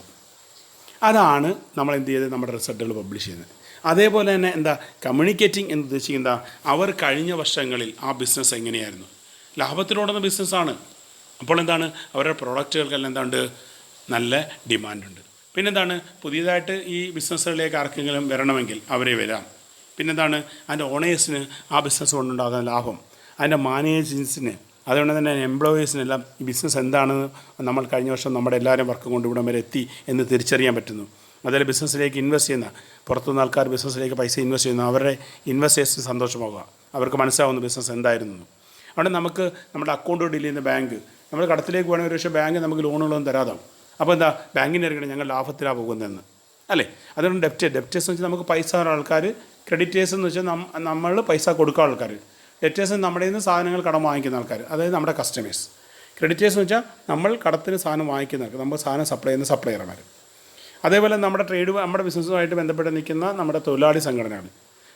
അതാണ് നമ്മൾ എന്ത് ചെയ്ത് നമ്മുടെ റിസൾട്ടുകൾ പബ്ലിഷ് ചെയ്യുന്നത്. അതേപോലെ തന്നെ എന്താ, കമ്മ്യൂണിക്കേറ്റിംഗ് എന്ന് ഉദ്ദേശിക്കുന്നത്, അവർ കഴിഞ്ഞ വർഷങ്ങളിൽ ആ ബിസിനസ് എങ്ങനെയായിരുന്നു, ലാഭത്തിലോടുന്ന ബിസിനസ്സാണ്. അപ്പോൾ എന്താണ്, അവരുടെ പ്രോഡക്റ്റുകൾക്കെല്ലാം എന്താണ്ട് നല്ല ഡിമാൻഡുണ്ട്. പിന്നെന്താണ്, പുതിയതായിട്ട് ഈ ബിസിനസ്സുകളിലേക്ക് ആർക്കെങ്കിലും വരണമെങ്കിൽ അവരെ വരാം. പിന്നെന്താണ്, അതിൻ്റെ ഓണേഴ്സിന് ആ ബിസിനസ് കൊണ്ടുണ്ടാകുന്ന ലാഭം, അതിൻ്റെ മാനേജേഴ്സിന്, അതുകൊണ്ട് തന്നെ എംപ്ലോയീസിനെല്ലാം ഈ ബിസിനസ് എന്താണെന്ന് നമ്മൾ കഴിഞ്ഞ വർഷം നമ്മുടെ എല്ലാവരും വർക്കും കൊണ്ട് ഇവിടം വരെ എത്തി എന്ന് തിരിച്ചറിയാൻ പറ്റുന്നു. അതിൽ ബിസിനസ്സിലേക്ക് ഇൻവെസ്റ്റ് ചെയ്യുന്ന, പുറത്തുനിന്ന് ആൾക്കാർ ബിസിനസ്സിലേക്ക് പൈസ ഇൻവെസ്റ്റ് ചെയ്യുന്ന അവരുടെ ഇൻവെസ്റ്റേഴ്സിന് സന്തോഷമാകുക, അവർക്ക് മനസ്സിലാവുന്ന ബിസിനസ് എന്തായിരുന്നു. അവിടെ നമുക്ക് നമ്മുടെ അക്കൗണ്ട് ഡീൽ ചെയ്യുന്ന ബാങ്ക്, നമ്മൾ കടത്തിലേക്ക് പോകണമെങ്കിൽ ഒരു പക്ഷേ ബാങ്ക് നമുക്ക് ലോണുകളൊന്നും തരാതാവും. അപ്പോൾ എന്താ ബാങ്കിൻ്റെ അറിയണം ഞങ്ങൾ ലാഭത്തിലാണ് പോകുന്നതെന്ന് അല്ലേ. അതുകൊണ്ട് ഡെപ്റ്റേഴ്സ് എന്ന് വെച്ചാൽ നമുക്ക് പൈസ തരുന്ന ആൾക്കാർ, ക്രെഡിറ്റേഴ്സ് എന്ന് വെച്ചാൽ നമ്മൾ പൈസ കൊടുക്കുന്ന ആൾക്കാർ, ഡെപ്റ്റേഴ്സ് നമ്മുടെ നിന്ന് സാധനങ്ങൾ കടം വാങ്ങിക്കുന്ന ആൾക്കാർ, അതായത് നമ്മുടെ കസ്റ്റമേഴ്സ്. ക്രെഡിറ്റേഴ്സ് എന്ന് വെച്ചാൽ നമ്മൾ കടത്തിന് സാധനം വാങ്ങിക്കുന്ന ആൾക്കാർ, നമ്മൾ സാധനം സപ്ലൈ ചെയ്യുന്ന സപ്ലയർമാർ. അതേപോലെ നമ്മുടെ ബിസിനസ്സുമായിട്ട് ബന്ധപ്പെട്ട് നിൽക്കുന്ന നമ്മുടെ തൊഴിലാളി സംഘടനകൾ.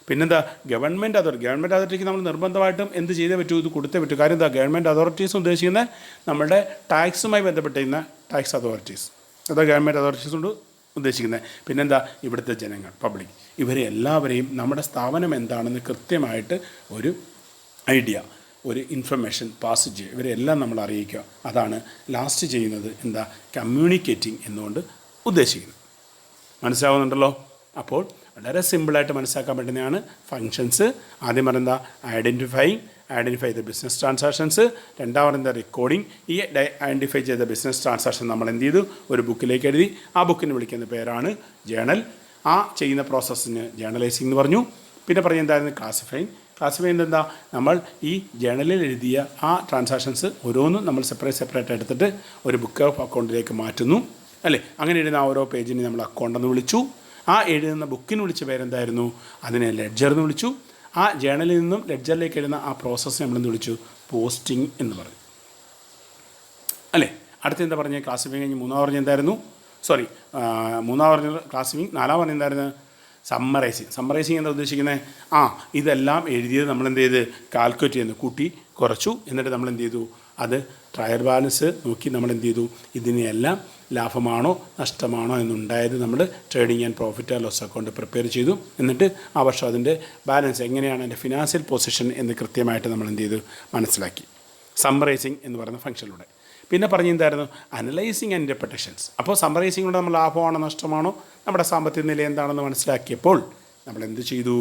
പിന്നെന്താ ഗവൺമെൻറ് അതോറിറ്റിക്ക് നമ്മൾ നിർബന്ധമായിട്ടും എന്ത് ചെയ്തേ പറ്റൂ, ഇത് കൊടുത്തേ പറ്റൂ. കാര്യം എന്താ, ഗവൺമെൻറ് അതോറിറ്റീസ് ഉദ്ദേശിക്കുന്ന നമ്മുടെ ടാക്സുമായി ബന്ധപ്പെട്ടിരുന്ന ടാക്സ് അതോറിറ്റീസ്, അതാ ഗവൺമെൻറ് അതോറിറ്റീസ് കൊണ്ട് ഉദ്ദേശിക്കുന്നത്. പിന്നെന്താ ഇവിടുത്തെ ജനങ്ങൾ, പബ്ലിക്, ഇവരെ എല്ലാവരെയും നമ്മുടെ സ്ഥാപനം എന്താണെന്ന് കൃത്യമായിട്ട് ഒരു ഐഡിയ, ഒരു ഇൻഫർമേഷൻ പാസ് ചെയ്യുക, ഇവരെല്ലാം നമ്മൾ അറിയിക്കുക. അതാണ് ലാസ്റ്റ് ചെയ്യുന്നത് എന്താ, കമ്മ്യൂണിക്കേറ്റിംഗ് എന്നുകൊണ്ട് ഉദ്ദേശിക്കുന്നത്. മനസ്സിലാവുന്നുണ്ടല്ലോ? അപ്പോൾ വളരെ സിമ്പിളായിട്ട് മനസ്സിലാക്കാൻ പറ്റുന്നതാണ് ഫങ്ഷൻസ്. ആദ്യം പറയുന്നത് ഐഡൻറ്റിഫൈ ദ ബിസിനസ് ട്രാൻസാക്ഷൻസ്. രണ്ടാം പറയുന്നത് റെക്കോർഡിങ്. ഈ ഐഡൻറ്റിഫൈ ചെയ്ത ബിസിനസ് ട്രാൻസാക്ഷൻ നമ്മൾ എന്ത് ചെയ്തു, ഒരു ബുക്കിലേക്ക് എഴുതി. ആ ബുക്കിന് വിളിക്കുന്ന പേരാണ് ജേണൽ. ആ ചെയ്യുന്ന പ്രോസസ്സിന് ജേണലൈസിംഗ് എന്ന് പറഞ്ഞു. പിന്നെ പറഞ്ഞ എന്തായിരുന്നു, ക്ലാസിഫൈ എന്താ, നമ്മൾ ഈ ജേണലിൽ എഴുതിയ ആ ട്രാൻസാക്ഷൻസ് ഓരോന്നും നമ്മൾ സെപ്പറേറ്റ് എടുത്തിട്ട് ഒരു ബുക്ക് ഓഫ് അക്കൗണ്ടിലേക്ക് മാറ്റുന്നു അല്ലേ. അങ്ങനെ എഴുതുന്ന ആ ഓരോ പേജിനെ നമ്മൾ അക്കൗണ്ടെന്ന് വിളിച്ചു. ആ എഴുതുന്ന ബുക്കിന് വിളിച്ച പേരെന്തായിരുന്നു, അതിനെ ലെഡ്ജർ എന്ന് വിളിച്ചു. ആ ജേണലിൽ നിന്നും ലെഡ്ജറിലേക്ക് എഴുതുന്ന ആ പ്രോസസ്സ് നമ്മളെന്ന് വിളിച്ചു പോസ്റ്റിംഗ് എന്ന് പറഞ്ഞു അല്ലേ. അടുത്ത് എന്താ പറഞ്ഞത്, ക്ലാസിഫൈ കഴിഞ്ഞ് മൂന്നാം പറഞ്ഞ എന്തായിരുന്നു, മൂന്നാം പറഞ്ഞ ക്ലാസിഫിങ്. നാലാം പറഞ്ഞ എന്തായിരുന്നു, സമ്മറൈസിങ് എന്താ ഉദ്ദേശിക്കുന്നത്, ഇതെല്ലാം എഴുതിയത് നമ്മളെന്ത് ചെയ്ത് കാൽക്കുലേറ്റ് ചെയ്യുന്നു, കൂട്ടി കുറച്ചു. എന്നിട്ട് നമ്മളെന്ത് ചെയ്തു, അത് ട്രയൽ ബാലൻസ് നോക്കി നമ്മളെന്ത് ചെയ്തു, ഇതിനെല്ലാം ലാഭമാണോ നഷ്ടമാണോ എന്നുണ്ടായത് നമ്മൾ trading and profit and loss account prepare ചെയ്തു. എന്നിട്ട് ആ വർഷം അതിൻ്റെ ബാലൻസ് എങ്ങനെയാണ്, എൻ്റെ ഫിനാൻഷ്യൽ പൊസിഷൻ എന്ന് കൃത്യമായിട്ട് നമ്മൾ എന്ത് ചെയ്തു മനസ്സിലാക്കി, സമ്മറൈസിങ് എന്ന് പറയുന്ന ഫംഗ്ഷനിലൂടെ. പിന്നെ എന്തായിരുന്നു, അനലൈസിങ് ആൻഡ് ഇൻ്റർപ്രിട്ടേഷൻസ്. അപ്പോൾ സമ്മറൈസിങ്ങിലൂടെ നമ്മൾ ലാഭമാണോ നഷ്ടമാണോ, നമ്മുടെ സാമ്പത്തിക നില എന്താണെന്ന് മനസ്സിലാക്കിയപ്പോൾ നമ്മൾ എന്ത് ചെയ്തു,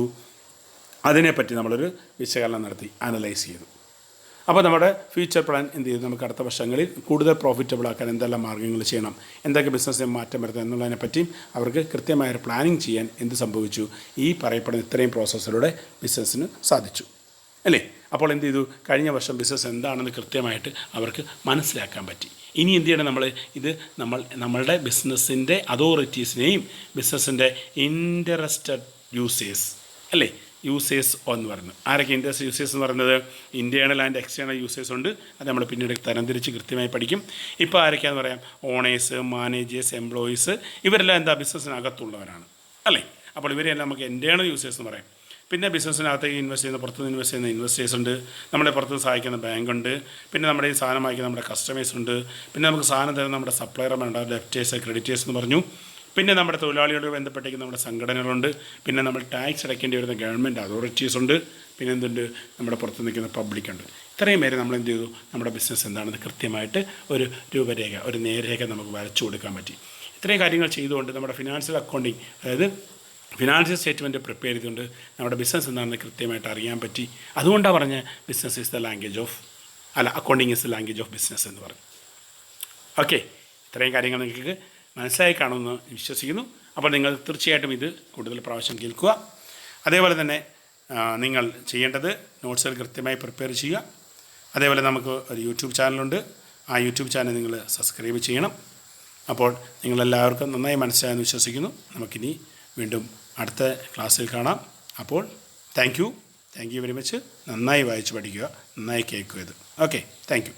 അതിനെപ്പറ്റി നമ്മളൊരു വിശകലനം നടത്തി, അനലൈസ് ചെയ്തു. അപ്പോൾ നമ്മുടെ ഫ്യൂച്ചർ പ്ലാൻ എന്ത് ചെയ്തു, നമുക്ക് അടുത്ത വർഷങ്ങളിൽ കൂടുതൽ പ്രോഫിറ്റബിൾ ആക്കാൻ എന്തെല്ലാം മാർഗ്ഗങ്ങൾ ചെയ്യണം, എന്തൊക്കെ ബിസിനസ്സിൽ മാറ്റം വരുത്താം എന്നുള്ളതിനെപ്പറ്റിയും അവർക്ക് കൃത്യമായൊരു പ്ലാനിങ് ചെയ്യാൻ എന്ത് സംഭവിച്ചു, ഈ പറയപ്പെടുന്ന ഇത്രയും പ്രോസസ്സിലൂടെ ബിസിനസ്സിന് സാധിച്ചു അല്ലേ. അപ്പോൾ എന്ത് ചെയ്തു, കഴിഞ്ഞ വർഷം ബിസിനസ് എന്താണെന്ന് കൃത്യമായിട്ട് അവർക്ക് മനസ്സിലാക്കാൻ പറ്റി. ഇനി എന്ത് ചെയ്യണം, നമ്മളുടെ ബിസിനസ്സിൻ്റെ അതോറിറ്റീസിനെയും ബിസിനസ്സിൻ്റെ ഇൻട്രസ്റ്റഡ് യൂസേഴ്സ് അല്ലേ, യൂസേഴ്സ് എന്ന് പറയുന്നത് ആരൊക്കെ ഇൻട്രസ്റ്റ് യൂസേഴ്സ് എന്ന് പറയുന്നത്, ഇൻറ്റേർണൽ ആൻഡ് എക്സ്റ്റേണൽ യൂസേഴ്സ് ഉണ്ട്. അത് നമ്മൾ പിന്നീട് തരംതിരിച്ച് കൃത്യമായി പഠിക്കും. ഇപ്പോൾ ആരൊക്കെയാണെന്ന് പറയാം, ഓണേഴ്സ്, മാനേജേഴ്സ്, എംപ്ലോയീസ്, ഇവരെല്ലാം എന്താ ബിസിനസ്സിനകത്തുള്ളവരാണ് അല്ലേ. അപ്പോൾ ഇവരെല്ലാം നമുക്ക് ഇൻറ്റേർണൽ യൂസേഴ്സ് എന്ന് പറയും. പിന്നെ ബിസിനസ്സിനകത്തേക്ക് ഇൻവെസ്റ്റ് ചെയ്യുന്ന, പുറത്തുനിന്ന് ഇൻവെസ്റ്റ് ചെയ്യുന്ന ഇൻവെസ്റ്റേഴ്സ് ഉണ്ട്, നമ്മളെ പുറത്തുനിന്ന് സഹായിക്കുന്ന ബാങ്കുണ്ട്, പിന്നെ നമ്മുടെ ഈ സാധനം വാങ്ങിക്കുന്ന നമ്മുടെ കസ്റ്റമേഴ്സ് ഉണ്ട്, പിന്നെ നമുക്ക് സാധനം തരുന്ന നമ്മുടെ സപ്ലയർമാരുണ്ട്, ഡെപ്റ്റേഴ്സ്, ക്രെഡിറ്റേഴ്സ് എന്ന് പറഞ്ഞു. പിന്നെ നമ്മുടെ തൊഴിലാളികളോട് ബന്ധപ്പെട്ടിരിക്കുന്ന നമ്മുടെ സംഘടനകളുണ്ട്, പിന്നെ നമ്മൾ ടാക്സ് അടയ്ക്കേണ്ടി വരുന്ന ഗവൺമെൻറ് അതോറിറ്റീസ് ഉണ്ട്, പിന്നെ എന്തുണ്ട്, നമ്മുടെ പുറത്ത് നിൽക്കുന്ന പബ്ലിക്കുണ്ട്. ഇത്രയും പേര് നമ്മൾ എന്ത് ചെയ്തു, നമ്മുടെ ബിസിനസ് എന്താണെന്ന് കൃത്യമായിട്ട് ഒരു രൂപരേഖ, ഒരു നേർരേഖ നമുക്ക് വരച്ചു കൊടുക്കാൻ പറ്റി. ഇത്രയും കാര്യങ്ങൾ ചെയ്തുകൊണ്ട് നമ്മുടെ ഫിനാൻഷ്യൽ അക്കൗണ്ടിങ്, അതായത് ഫിനാൻഷ്യൽ സ്റ്റേറ്റ്മെൻറ്റ് പ്രിപ്പയർ ചെയ്തുകൊണ്ട് നമ്മുടെ ബിസിനസ് എന്താണെന്ന് കൃത്യമായിട്ട് അറിയാൻ പറ്റി. അതുകൊണ്ടാണ് പറഞ്ഞ business is the language of accounting is the language of business എന്ന് പറഞ്ഞു. ഓക്കെ, ഇത്രയും കാര്യങ്ങൾ നിങ്ങൾക്ക് മനസ്സിലായി കാണുമെന്ന് വിശ്വസിക്കുന്നു. അപ്പോൾ നിങ്ങൾ തീർച്ചയായിട്ടും ഇത് കൂടുതൽ പ്രാവശ്യം കേൾക്കുക. അതേപോലെ തന്നെ നിങ്ങൾ ചെയ്യേണ്ടത് നോട്ട്സുകൾ കൃത്യമായി പ്രിപ്പയർ ചെയ്യുക. അതേപോലെ നമുക്ക് ഒരു യൂട്യൂബ് ചാനലുണ്ട്, ആ യൂട്യൂബ് ചാനൽ നിങ്ങൾ സബ്സ്ക്രൈബ് ചെയ്യണം. അപ്പോൾ നിങ്ങളെല്ലാവർക്കും നന്നായി മനസ്സിലായെന്ന് വിശ്വസിക്കുന്നു. നമുക്കിനി വീണ്ടും അടുത്ത ക്ലാസ്സിൽ കാണാം. അപ്പോൾ താങ്ക് യു വെരി മച്ച്. നന്നായി വായിച്ച് പഠിക്കുക, നന്നായി കേൾക്കുക ഇത്. Okay, thank you.